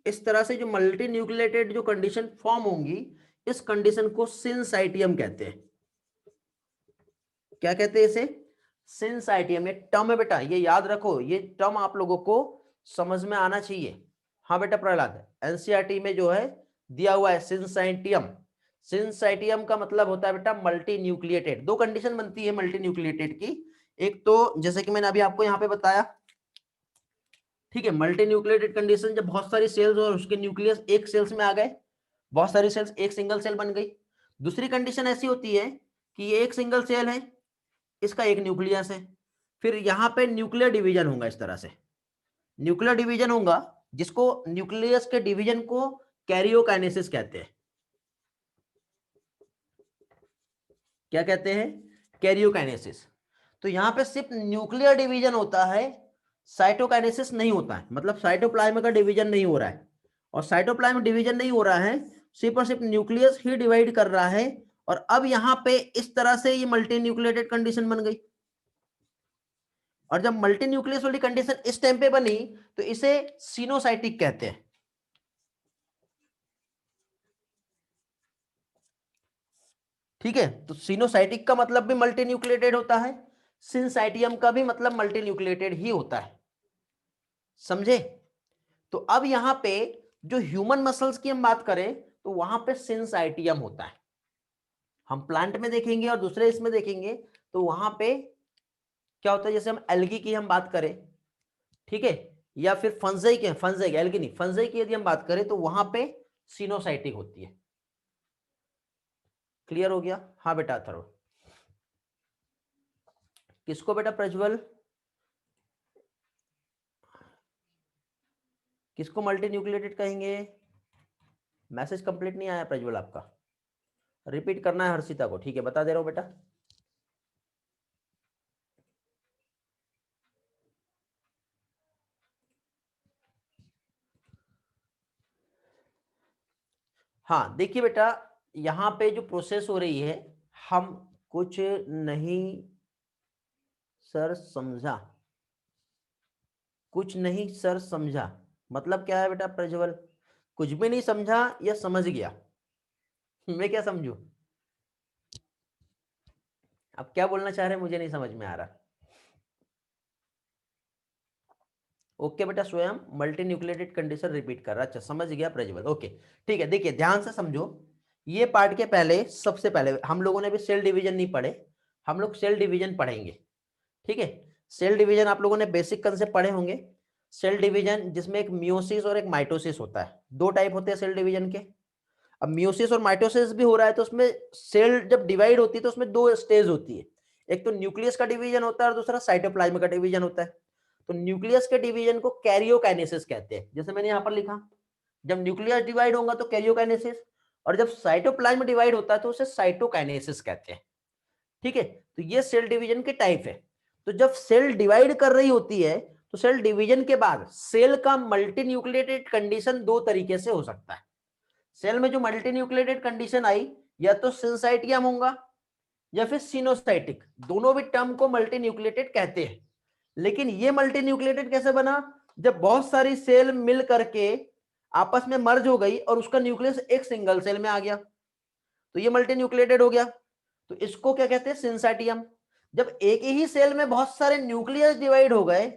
इस तरह से जो मल्टी न्यूक्लिएटेड जो कंडीशन फॉर्म होंगी, इस कंडीशन को सिंसाइटियम कहते हैं। क्या कहते हैं इसे? सिंसाइटियम। ये टर्म है बेटा, ये याद रखो, ये टर्म आप लोगों को समझ में आना चाहिए। हाँ बेटा प्रहलाद, एनसीईआरटी में जो है दिया हुआ है सिंसाइटियम। सिंसाइटियम का मतलब होता है बेटा मल्टी न्यूक्लिएटेड। दो कंडीशन बनती है मल्टी न्यूक्लिएटेड की, एक तो जैसे कि मैंने अभी आपको यहाँ पे बताया, ठीक है, मल्टी न्यूक्लिएटेड कंडीशन जब बहुत सारी सेल्स और उसके न्यूक्लियस एक सेल्स में आ गए, बहुत सारी सेल्स एक सिंगल सेल बन गई। दूसरी कंडीशन ऐसी होती है कि ये एक सिंगल सेल है, इसका एक न्यूक्लियस है, फिर यहां पे न्यूक्लियर डिवीजन होगा। इस तरह से न्यूक्लियर डिवीजन होगा, जिसको न्यूक्लियस के डिवीजन को कैरियोकाइनेसिस कहते हैं। क्या कहते हैं? कैरियोकाइनेसिस। तो यहां पे सिर्फ न्यूक्लियर डिवीजन होता है, साइटोकाइनेसिस नहीं होता है, मतलब साइटोप्लाज्म का डिवीजन नहीं हो रहा है। और साइटोप्लाज्म डिवीजन नहीं हो रहा है, सिर्फ और सिर्फ न्यूक्लियस ही डिवाइड कर रहा है। और अब यहां पे इस तरह से ये मल्टी न्यूक्लिएटेड कंडीशन बन गई। और जब मल्टी न्यूक्लियस वाली कंडीशन इस टाइम पे बनी, तो इसे सिनोसाइटिक कहते हैं। ठीक है, तो सिनोसाइटिक का मतलब भी मल्टी न्यूक्लिएटेड होता है, सिंसाइटियम का भी मतलब मल्टी न्यूक्लिएटेड ही होता है। समझे? तो अब यहां पे जो ह्यूमन मसल्स की हम बात करें, तो वहां पे सिंसाइटियम होता है। हम प्लांट में देखेंगे और दूसरे इसमें देखेंगे, तो वहां पे क्या होता है, जैसे हम एल्गी की हम बात करें, ठीक है, या फिर फंजाई के, फंजाई एल्गी नहीं, फंजाई की यदि हम बात करें, तो वहां पे सिनोसाइटिक होती है। क्लियर हो गया? हाँ बेटा अथर्व। किसको बेटा? प्रज्वल, किसको मल्टी न्यूक्लिएटेड कहेंगे? मैसेज कंप्लीट नहीं आया प्रज्वल आपका, रिपीट करना है हर्षिता को। ठीक है, बता दे रहा हूं बेटा। हाँ देखिए बेटा, यहां पे जो प्रोसेस हो रही है, हम कुछ नहीं सर समझा, कुछ नहीं सर समझा, मतलब क्या है बेटा प्रज्वल? कुछ भी नहीं समझा या समझ गया? मैं क्या समझू? अब क्या बोलना चाह रहे हैं, मुझे नहीं समझ में आ रहा। ओके बेटा, स्वयं मल्टी न्यूक्लिएटेड कंडीशन रिपीट कर रहा। अच्छा समझ गया प्रज्वल, ओके। ठीक है, देखिए ध्यान से समझो, ये पार्ट के पहले, सबसे पहले हम लोगों ने भी सेल डिवीजन नहीं पढ़े, हम लोग सेल डिवीजन पढ़ेंगे। ठीक है, सेल डिवीजन आप लोगों ने बेसिक कंसेप्ट पढ़े होंगे। सेल डिवीजन जिसमें एक मियोसिस और एक माइटोसिस होता है, दो टाइप होते हैं सेल डिवीजन के। अब मियोसिस और माइटोसिस भी हो रहा है, तो उसमें सेल जब डिवाइड होती है तो उसमें दो स्टेज होती है, एक तो न्यूक्लियस का डिवीजन होता है और दूसरा साइटोप्लाज्म का डिवीजन होता है। तो न्यूक्लियस के डिवीजन को कैरियोकाइनेसिस कहते हैं, जैसे मैंने यहाँ पर लिखा, जब न्यूक्लियस डिवाइड होगा तो कैरियोकाइनेसिस, और जब साइटोप्लाज्म डिवाइड होता है तो उसे साइटोकाइनेसिस कहते हैं। ठीक है, तो ये सेल डिवीजन के टाइप है। तो जब सेल डिवाइड कर रही होती है, तो सेल डिवीजन के बाद सेल का मल्टी न्यूक्लिएटेड कंडीशन दो तरीके से हो सकता है। सेल में जो मल्टी न्यूक्लिएटेड कंडीशन आई, या तो सिंसाइटियम होगा या फिर सिनोसाइटिक, दोनों भी टर्म को मल्टी न्यूक्लिएटेड कहते हैं। लेकिन ये मल्टी न्यूक्लिएटेड कैसे बना? जब बहुत सारी सेल मिल करके आपस में मर्ज हो गई और उसका न्यूक्लियस एक सिंगल सेल में आ गया, तो ये मल्टी न्यूक्लिएटेड हो गया। तो इसको क्या कहते हैं? सिंसाइटियम। जब एक ही सेल में बहुत सारे न्यूक्लियस डिवाइड हो गए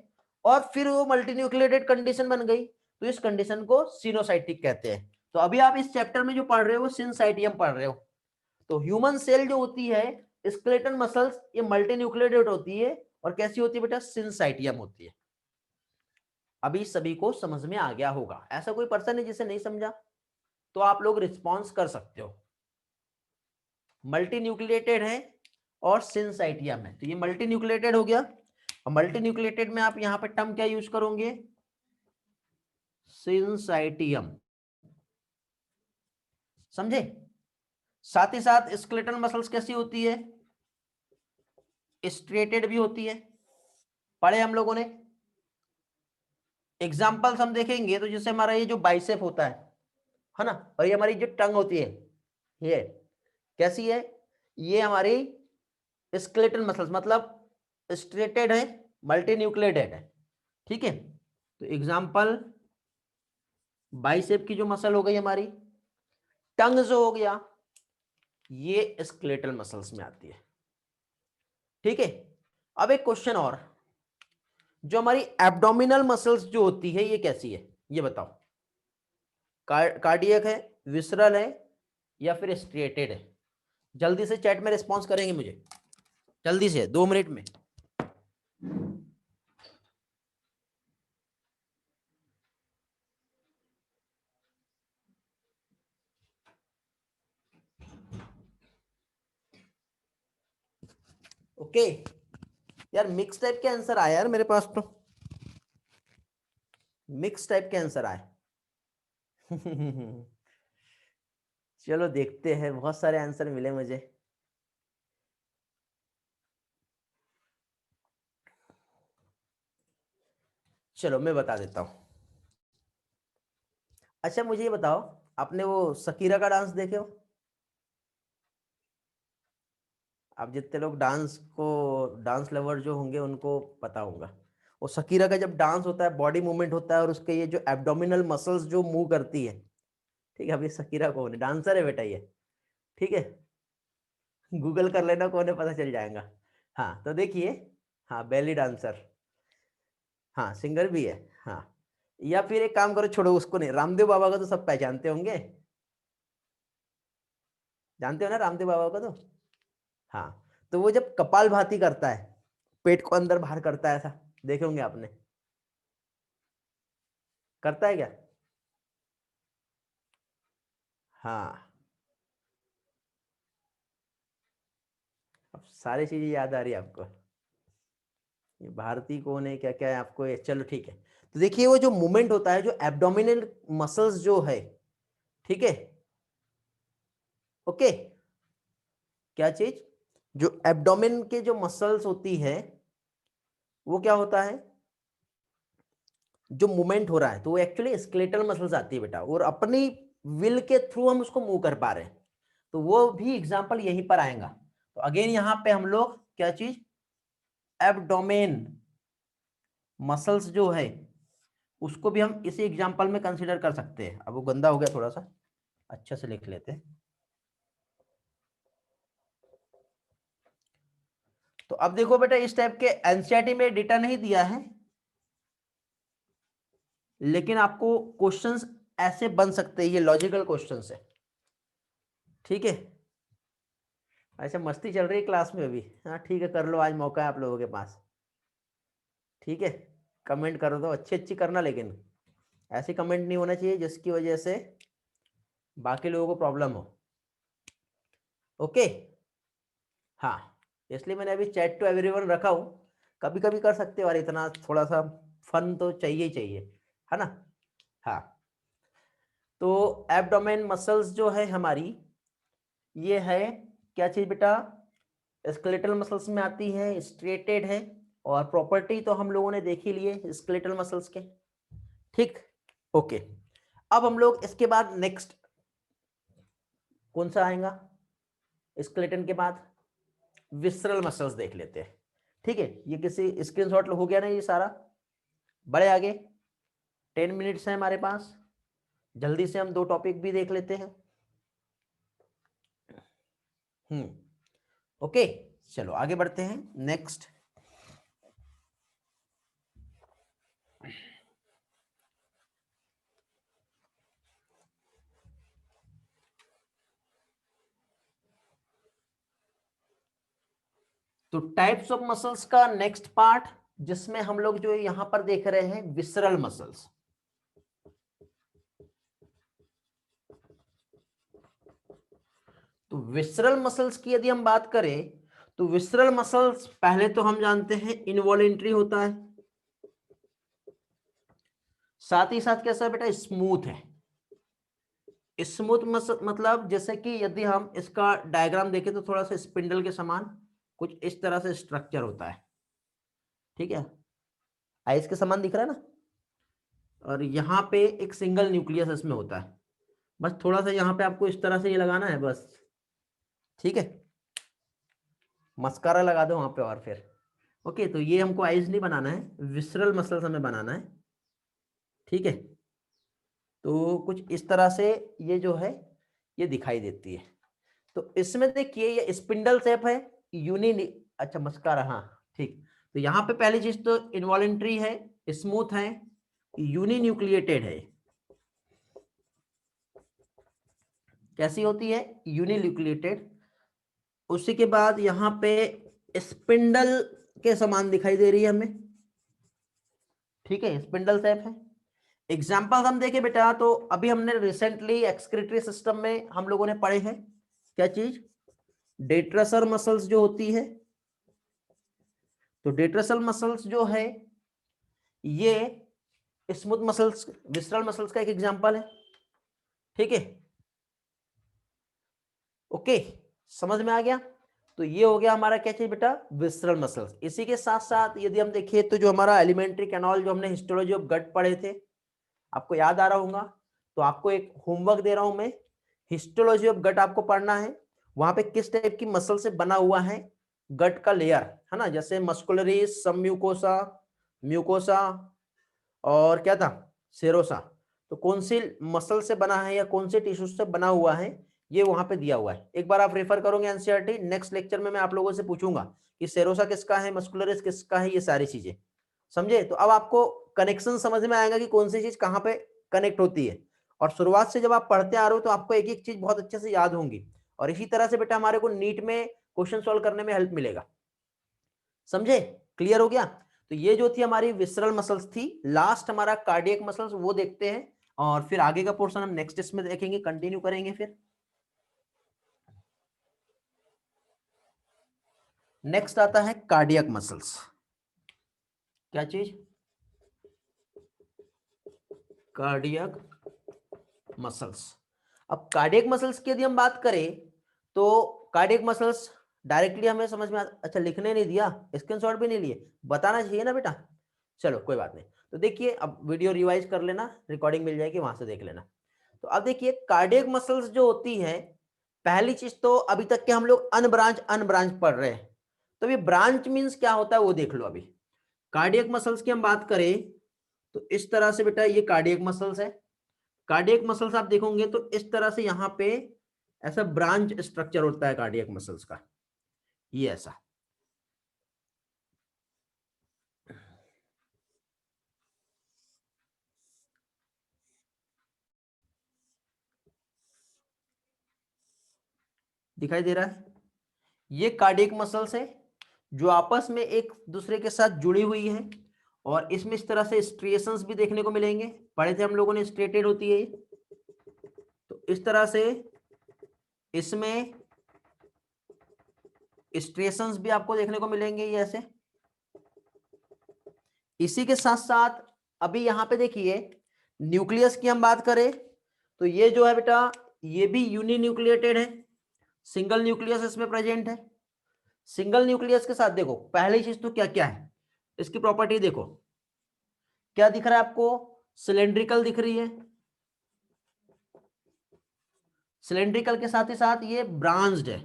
और फिर वो मल्टी न्यूक्लिएटेड कंडीशन बन गई, तो इस कंडीशन को सिनोसाइटिक कहते हैं। तो अभी आप इस चैप्टर में जो पढ़ रहे हो वो सिंसाइटियम पढ़ रहे हो। तो ह्यूमन सेल जो होती है स्केलेटल मसल्स ये मल्टीन्यूक्लिएटेड होती है और कैसी होती है बेटा, सिंसाइटियम होती है। अभी सभी को समझ में आ गया होगा, ऐसा कोई पर्सन है जिसे नहीं समझा तो आप लोग रिस्पॉन्स कर सकते हो। मल्टीन्यूक्लिएटेड है और सिंसाइटियम है, तो ये मल्टीन्यूक्लिएटेड हो गया। और मल्टीन्यूक्लिएटेड में आप यहां पे टर्म क्या यूज करोगे, सिंसाइटियम, समझे। साथ ही साथ स्केलेटल मसल्स कैसी होती है, स्ट्रेटेड भी होती है, पढ़े हम लोगों ने। एग्जाम्पल्स हम देखेंगे तो जैसे हमारा ये जो बाइसेप होता है ना, और ये हमारी जो टंग होती है, ये कैसी है, ये हमारी स्केलेटल मसल्स, मतलब स्ट्रेटेड है, मल्टीन्यूक्लिएटेड है, ठीक है। तो एग्जाम्पल बाइसेप की जो मसल हो गई हमारी, टंग जो हो गया ये स्केलेटल मसल्स में आती है, ठीक है। अब एक क्वेश्चन और, जो हमारी एब्डोमिनल मसल्स जो होती है ये कैसी है, ये बताओ। कार्डियक है, विसरल है, या फिर स्ट्रेटेड है। जल्दी से चैट में रिस्पॉन्स करेंगे मुझे, जल्दी से 2 मिनट में। ओके यार, मिक्स टाइप के आंसर आया यार मेरे पास, तो मिक्स टाइप के आंसर आए। चलो देखते हैं, बहुत सारे आंसर मिले मुझे। चलो मैं बता देता हूं। अच्छा मुझे ये बताओ, आपने वो शकीरा का डांस देखे हो। आप जितने लोग डांस लवर जो होंगे उनको पता होगा, वो शकीरा का जब डांस होता है, बॉडी मूवमेंट होता है, और उसके ये जो एब्डोमिनल मसल्स जो मूव करती है, ठीक है। अभी शकीरा कौन है, डांसर है बेटा ये, ठीक है। गूगल कर लेना कौन है, पता चल जाएगा। हाँ तो देखिए, हाँ बेली डांसर, हाँ सिंगर भी है, हाँ। या फिर एक काम करो, छोड़ो उसको, नहीं, रामदेव बाबा को तो सब पहचानते होंगे, जानते हो ना रामदेव बाबा को तो। हाँ, तो वो जब कपालभाति करता है, पेट को अंदर बाहर करता है, ऐसा देखे होंगे आपने, करता है क्या। हाँ, अब सारी चीजें याद आ रही है आपको। ये भारती कौन है, क्या क्या है आपको ये, चलो ठीक है। तो देखिए वो जो मूवमेंट होता है, जो एब्डोमिनल मसल्स जो है, ठीक है, ओके। क्या चीज, जो एब्डोमेन के जो मसल्स होती है, वो क्या होता है, जो मूवमेंट हो रहा है, तो वो एक्चुअली स्केलेटल मसल्स आती है बेटा, और अपनी विल के थ्रू हम उसको मूव कर पा रहे हैं। तो वो भी एग्जांपल यहीं पर आएगा। तो अगेन यहां पे हम लोग क्या चीज, एब्डोमेन मसल्स जो है उसको भी हम इसी एग्जांपल में कंसीडर कर सकते हैं। अब वो गंदा हो गया थोड़ा सा, अच्छे से लिख लेते हैं। तो अब देखो बेटा, इस टाइप के एनसीईआरटी में डेटा नहीं दिया है, लेकिन आपको क्वेश्चंस ऐसे बन सकते हैं, ये लॉजिकल क्वेश्चंस है, ठीक है। ऐसे मस्ती चल रही है क्लास में अभी, हाँ ठीक है, कर लो, आज मौका है आप लोगों के पास, ठीक है। कमेंट कर दो, अच्छी अच्छी करना, लेकिन ऐसे कमेंट नहीं होना चाहिए जिसकी वजह से बाकी लोगों को प्रॉब्लम हो, ओके। हाँ, इसलिए मैंने अभी चैट टू एवरीवन रखा हूँ, कभी कभी कर सकते हो, और इतना थोड़ा सा फन तो चाहिए ही चाहिए, है ना। हाँ, तो एब्डोमेन मसल्स जो है हमारी, ये है क्या चीज बेटा, स्केलेटल मसल्स में आती है, स्ट्रेटेड है, और प्रॉपर्टी तो हम लोगों ने देख ही लिए स्केलेटल मसल्स के, ठीक, ओके। अब हम लोग इसके बाद नेक्स्ट कौन सा आएगा, स्केलेटन के बाद विसरल मसल्स देख लेते हैं, ठीक है। ये किसी स्क्रीनशॉट हो गया ना ये सारा, बड़े आगे 10 मिनट्स है हमारे पास, जल्दी से हम 2 टॉपिक भी देख लेते हैं। ओके, चलो आगे बढ़ते हैं नेक्स्ट। तो टाइप्स ऑफ मसल्स का नेक्स्ट पार्ट, जिसमें हम लोग जो यहां पर देख रहे हैं विसरल मसल्स। तो विसरल मसल्स की यदि हम बात करें, तो विसरल मसल्स पहले तो हम जानते हैं इनवॉलेंट्री होता है, साथ ही साथ कैसा है बेटा, स्मूथ है। स्मूथ मसल मतलब जैसे कि यदि हम इसका डायग्राम देखें तो थोड़ा सा स्पिंडल के समान कुछ इस तरह से स्ट्रक्चर होता है, ठीक है, आइस के समान दिख रहा है ना, और यहाँ पे एक सिंगल न्यूक्लियस इसमें होता है, बस थोड़ा सा यहाँ पे आपको इस तरह से ये लगाना है बस, ठीक है, मस्कारा लगा दो वहां पे और फिर ओके। तो ये हमको आइस नहीं बनाना है, विसरल मसल्स हमें बनाना है, ठीक है। तो कुछ इस तरह से ये जो है ये दिखाई देती है। तो इसमें देखिए ये स्पिंडल शेप है, यूनि, अच्छा मस्कारा, हाँ ठीक। तो यहाँ पे पहली चीज तो इनवॉलेंट्री है, स्मूथ है, यूनि न्यूक्लिएटेड है। कैसी होती है, यूनि न्यूक्लिएटेड। उसी के बाद यहाँ पे स्पिंडल के समान दिखाई दे रही है हमें, ठीक है, स्पिंडल शेप है। एग्जाम्पल हम देखें बेटा, तो अभी हमने रिसेंटली एक्सक्रीटरी सिस्टम में हम लोगों ने पढ़े हैं क्या चीज, डेट्रेसर मसल्स जो होती है। तो डेट्रेसल मसल्स जो है ये स्मूथ मसल्स, विसरल मसल्स का एक एग्जांपल है, ठीक है, ओके, समझ में आ गया। तो ये हो गया हमारा क्या चाहिए बेटा, विसरल मसल्स। इसी के साथ साथ यदि हम देखें तो जो हमारा एलिमेंट्री कैनॉल जो हमने हिस्टोलॉजी ऑफ गट पढ़े थे, आपको याद आ रहा होगा, तो आपको एक होमवर्क दे रहा हूं मैं, हिस्टोलॉजी ऑफ गट आपको पढ़ना है। वहां पे किस टाइप की मसल से बना हुआ है गट का लेयर, है ना, जैसे मस्कुलरिस, सब म्यूकोसा, म्यूकोसा और क्या था, सेरोसा। तो कौन सी मसल से बना है या कौन से टिश्यू से बना हुआ है, ये वहां पे दिया हुआ है। एक बार आप रेफर करोगे एनसीईआरटी, नेक्स्ट लेक्चर में मैं आप लोगों से पूछूंगा कि सेरोसा किसका है, मस्कुलरिस किसका है, ये सारी चीजें समझे। तो अब आपको कनेक्शन समझ में आएगा कि कौन सी चीज कहाँ पे कनेक्ट होती है। और शुरुआत से जब आप पढ़ते आ रहे हो तो आपको एक एक चीज बहुत अच्छे से याद होंगी, और इसी तरह से बेटा हमारे को नीट में क्वेश्चन सॉल्व करने में हेल्प मिलेगा, समझे, क्लियर हो गया। तो ये जो थी हमारी विसरल मसल्स थी। लास्ट हमारा कार्डियक मसल्स, वो देखते हैं, और फिर आगे का पोर्शन हम नेक्स्ट इसमें देखेंगे, कंटिन्यू करेंगे। फिर नेक्स्ट आता है कार्डियक मसल्स। क्या चीज, कार्डियक मसल्स। अब कार्डियक मसल्स की यदि हम बात करें तो कार्डियक मसल्स डायरेक्टली हमें समझ में अच्छा लिखने नहीं दिया, स्क्रीनशॉट भी नहीं लिए, बताना चाहिए ना बेटा, चलो कोई बात नहीं। तो देखिए अब वीडियो रिवाइज कर लेना, रिकॉर्डिंग मिल जाएगी, वहां से देख लेना। तो अब देखिए कार्डियक मसल्स जो होती है, पहली चीज तो अभी तक के हम लोग अनब्रांच पढ़ रहे हैं, तो ये ब्रांच मींस क्या होता है वो देख लो। अभी कार्डियक मसल्स की हम बात करें तो इस तरह से बेटा ये कार्डियक मसल्स है। कार्डियक मसल्स आप देखोगे तो इस तरह से यहाँ पे ऐसा ब्रांच स्ट्रक्चर होता है कार्डियक मसल्स का, ये ऐसा। दिखाई दे रहा है, ये कार्डियक मसल्स है जो आपस में एक दूसरे के साथ जुड़ी हुई है, और इसमें इस तरह से स्ट्रिएशंस भी देखने को मिलेंगे, पढ़े थे हम लोगों ने, स्ट्रेटेड होती है। तो इस तरह से इसमें स्ट्रिएशंस भी आपको देखने को मिलेंगे, ये ऐसे। इसी के साथ साथ अभी यहां पे देखिए न्यूक्लियस की हम बात करें तो ये जो है बेटा ये भी यूनि न्यूक्लिएटेड है, सिंगल न्यूक्लियस इसमें प्रेजेंट है। सिंगल न्यूक्लियस के साथ देखो पहली चीज तो क्या क्या है, इसकी प्रॉपर्टी देखो, क्या दिख रहा है आपको, सिलेंड्रिकल दिख रही है, सिलेंड्रिकल के साथ ही साथ ये ब्रांच्ड है।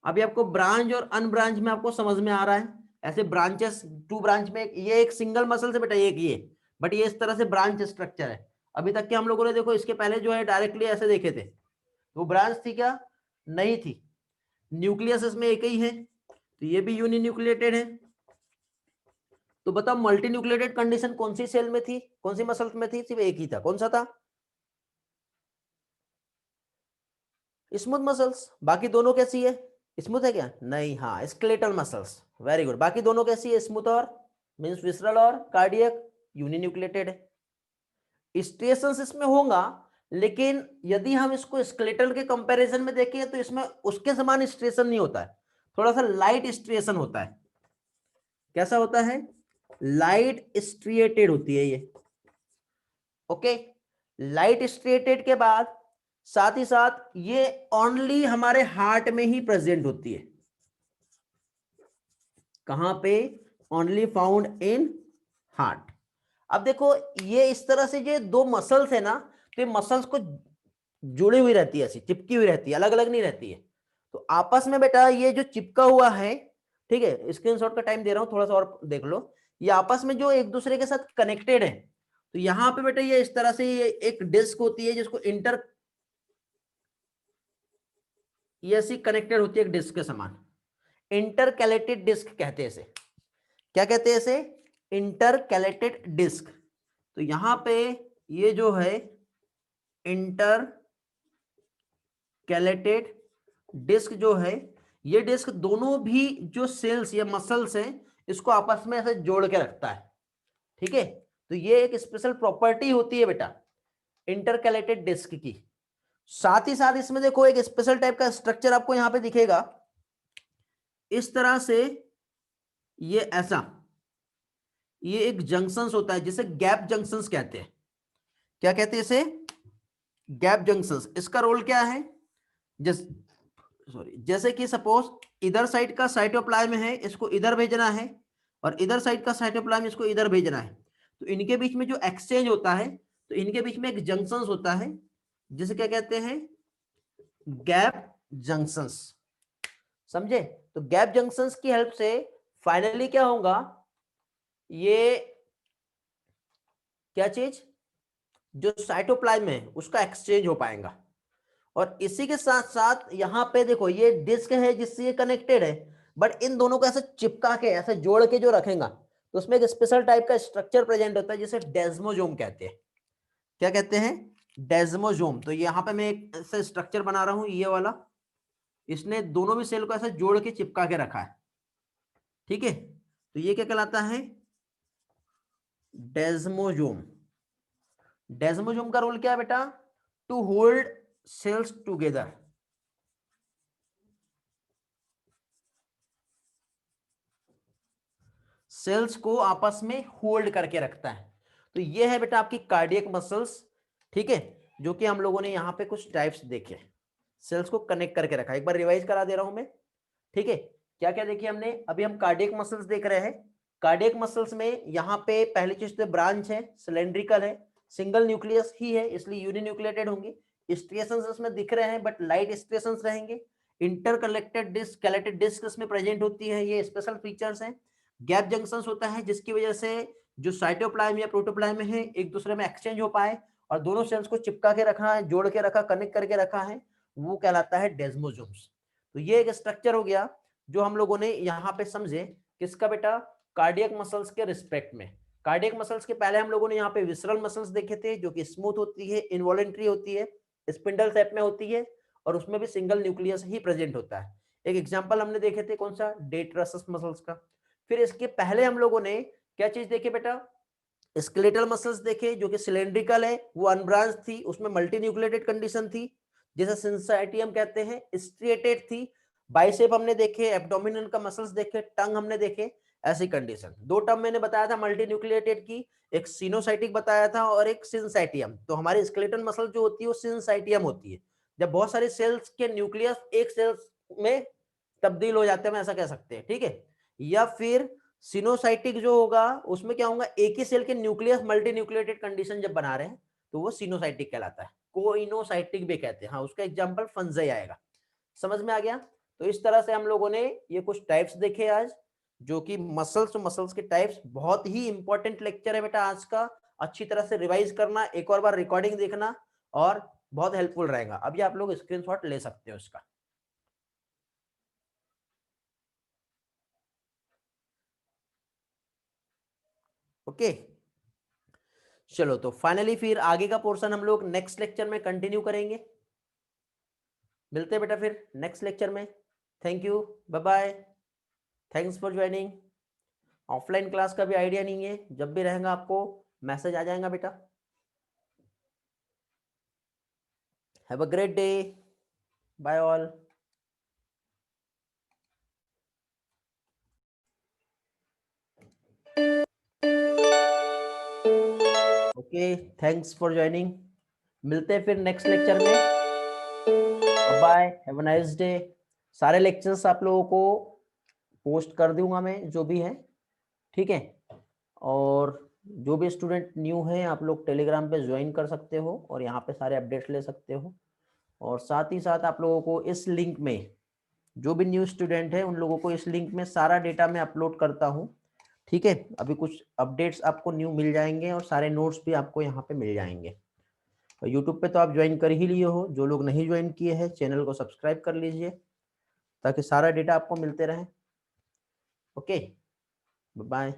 अभी आपको ब्रांच और अनब्रांच में आपको समझ में आ रहा है, ऐसे ब्रांचेस, टू ब्रांच में ये एक सिंगल मसल से बेटा एक ये, बट ये इस तरह से ब्रांच स्ट्रक्चर है। अभी तक के हम लोगों ने देखो इसके पहले जो है डायरेक्टली ऐसे देखे थे, वो ब्रांच थी क्या, नहीं थी, न्यूक्लियस इसमें एक ही है, तो ये भी यूनि न्यूक्लिएटेड है। तो बताओ मल्टी न्यूक्लिएटेड कंडीशन कौन सी सेल में थी, कौन सी मसल में थी, सिर्फ एक ही था, कौन सा था, स्मूथ मसल्स। बाकी दोनों कैसी है, स्मूथ है क्या? नहीं, हाँ, स्केलेटल मसल्स, वेरी गुड। बाकी दोनों कैसी है? स्मूथ और मीन्स विसरल और कार्डियक यूनिन्यूक्लिएटेड है। स्ट्रिएशंस इसमें होगा, लेकिन यदि हम इसको स्केलेटल के कंपैरिजन में देखें तो इसमें उसके समान स्ट्रिएशन नहीं होता है, थोड़ा सा लाइट स्ट्रिएशन होता है। कैसा होता है? लाइट स्ट्रिएटेड होती है ये। ओके, लाइट स्ट्रिएटेड के बाद साथ ही साथ ये ओनली हमारे हार्ट में ही प्रेजेंट होती है। कहां पे? Only found in heart. अब देखो, ये इस तरह से ये दो मसल्स है ना, तो ये मसल्स को जुड़ी हुई रहती है, ऐसी चिपकी हुई रहती है, अलग अलग नहीं रहती है। तो आपस में बेटा ये जो चिपका हुआ है, ठीक है, स्क्रीनशॉट का टाइम दे रहा हूं, थोड़ा सा और देख लो। ये आपस में जो एक दूसरे के साथ कनेक्टेड है, तो यहां पे बेटा ये इस तरह से ये एक डिस्क होती है जिसको ये ऐसी कनेक्टेड होती है एक डिस्क के समान। इंटरकैलेटेड डिस्क कहते हैं इसे। क्या कहते हैं इसे? Intercalated disc. तो यहां पे ये जो है इंटर कैलेटेड डिस्क जो है, ये डिस्क दोनों भी जो सेल्स या मसल्स हैं इसको आपस में ऐसे जोड़ के रखता है। ठीक है, तो ये एक स्पेशल प्रॉपर्टी होती है बेटा इंटरकैलेटेड डिस्क की। साथ ही साथ इसमें देखो एक स्पेशल टाइप का स्ट्रक्चर आपको यहां पे दिखेगा इस तरह से, ये ऐसा, ये एक जंक्शंस होता है जिसे गैप जंक्शंस कहते हैं। क्या कहते हैं इसे? Gap junctions. इसका रोल क्या है? जस जैसे कि सपोज इधर साइड का साइटोप्लाज्म है, इसको इधर भेजना है, और इधर साइड का साइटोप्लाज्म इसको इधर भेजना है। तो इनके बीच में जो एक्सचेंज होता है, तो इनके बीच में एक जंक्शंस होता है जिसे क्या कहते हैं? Gap junctions. समझे? तो गैप जंक्शंस की हेल्प से फाइनली क्या होगा? ये क्या चीज? जो साइटोप्लाज्म है उसका एक्सचेंज हो पाएगा। और इसी के साथ साथ यहां पे देखो ये डिस्क है जिससे ये कनेक्टेड है, बट इन दोनों को ऐसे चिपका के ऐसे जोड़ के जो रखेगा तो उसमें एक स्पेशल टाइप का स्ट्रक्चर प्रेजेंट होता है जिसे डेस्मोजोम कहते हैं। क्या कहते हैं? डेस्मोजोम। तो यहां पे मैं एक ऐसा स्ट्रक्चर बना रहा हूं, ये वाला, इसने दोनों भी सेल को ऐसे जोड़ के चिपका के रखा है। ठीक है, तो ये क्या कहलाता है? डेस्मोजोम। डेस्मोजोम का रोल क्या है बेटा? To hold cells together. Cells को आपस में होल्ड करके रखता है। तो ये है बेटा आपकी कार्डियक मसल्स। ठीक है, जो कि हम लोगों ने यहाँ पे कुछ टाइप्स देखे, सेल्स को कनेक्ट करके रखा। एक बार रिवाइज करा दे रहा हूं मैं। ठीक है, क्या क्या देखिए हमने? अभी हम कार्डियक मसल्स देख रहे हैं। कार्डियक मसल्स में यहाँ पे पहली चीज तो ब्रांच है, सिलेंड्रिकल है, सिंगल न्यूक्लियस ही है इसलिए यूनिन्यूक्लिएटेड होंगे। स्ट्रिएशंस इसमें दिख रहे हैं बट लाइट स्ट्रिएशंस रहेंगे। इंटरकलेक्टेड डिस्क, कैलेटेड डिस्क इसमें प्रेजेंट होती है, ये स्पेशल फीचर्स हैं। गैप जंक्शंस होता है जिसकी वजह से जो साइटोप्लाज्म या प्रोटोप्लाज्म है एक दूसरे में एक्सचेंज हो पाए और दोनों सेल्स को चिपका के रखा है, जोड़ के रखा, कनेक्ट करके रखा है, वो कहलाता है डेस्मोजोम्स। तो ये एक स्ट्रक्चर हो गया जो हम लोगों ने यहाँ पे समझे। किसका बेटा? कार्डियक मसल्स के रिस्पेक्ट में। कार्डियक मसल्स के पहले हम लोगों ने यहाँ पे विसरल मसल्स देखे थे जो कि स्मूथ होती है, इनवॉलेंट्री होती है, स्पिंडल शेप में होती है और उसमें भी सिंगल न्यूक्लियस ही प्रेजेंट होता है। एक एग्जांपल हमने देखे थे, कौन सा? डेट्रसस मसल्स का। फिर इसके पहले हम लोगों ने क्या चीज देखे बेटा? स्केलेटल मसल्स देखे जो कि सिलेंड्रिकल है, वो अनब्रांच थी, उसमें मल्टी न्यूक्लिएटेड कंडीशन थी, जैसे सिंसाइटियम कहते हैं, स्ट्रिएटेड थी। बाइसेप हमने देखे, एब्डोमिनल का मसल्स देखे, टंग हमने देखे, ऐसी कंडीशन। दो टर्म मैंने बताया था मल्टी न्यूक्लिएटेड की, एक सिनोसाइटिक बताया था और एक सिंसाइटियम। तो हमारी स्केलेटल मसल जो होती है वो सिंसाइटियम होती है, जब बहुत सारे सेल्स के न्यूक्लियस एक सेल्स में तब्दील हो जाते हैं, हम ऐसा कह सकते हैं। ठीक है, या फिर सिनोसाइटिक जो होगा उसमें क्या होगा? एक ही सेल के न्यूक्लियस मल्टी न्यूक्लिएटेड कंडीशन जब बना रहे हैं तो वो सिनोसाइटिक कहलाता है। कोइनोसाइटिक भी कहते हैं, हाँ, उसका एग्जांपल फंजाई आएगा। समझ में आ गया? तो इस तरह से हम लोगों ने ये कुछ टाइप्स देखे आज, जो कि मसल्स, मसल्स के टाइप्स। बहुत ही इंपॉर्टेंट लेक्चर है बेटा आज का, अच्छी तरह से रिवाइज करना, एक और बार रिकॉर्डिंग देखना और बहुत हेल्पफुल रहेगा। अभी आप लोग स्क्रीनशॉट ले सकते हो इसका। ओके, चलो तो फाइनली फिर आगे का पोर्शन हम लोग नेक्स्ट लेक्चर में कंटिन्यू करेंगे। मिलते हैं बेटा फिर नेक्स्ट लेक्चर में। Thank you, bye bye, thanks for joining. Offline class का भी आइडिया नहीं है, जब भी रहेगा आपको मैसेज आ जाएगा बेटा। Have a great day, bye all. Okay, thanks for joining. मिलते हैं फिर नेक्स्ट लेक्चर में। Bye, have a nice day. सारे लेक्चर्स आप लोगों को पोस्ट कर दूंगा मैं, जो भी है, ठीक है। और जो भी स्टूडेंट न्यू हैं, आप लोग टेलीग्राम पे ज्वाइन कर सकते हो और यहाँ पे सारे अपडेट्स ले सकते हो। और साथ ही साथ आप लोगों को इस लिंक में, जो भी न्यू स्टूडेंट है उन लोगों को इस लिंक में सारा डेटा मैं अपलोड करता हूँ, ठीक है। अभी कुछ अपडेट्स आपको न्यू मिल जाएंगे और सारे नोट्स भी आपको यहाँ पे मिल जाएंगे। और यूट्यूब पे तो आप ज्वाइन कर ही लिए हो, जो लोग नहीं ज्वाइन किए हैं चैनल को सब्सक्राइब कर लीजिए ताकि सारा डेटा आपको मिलते रहे। Okay, bye.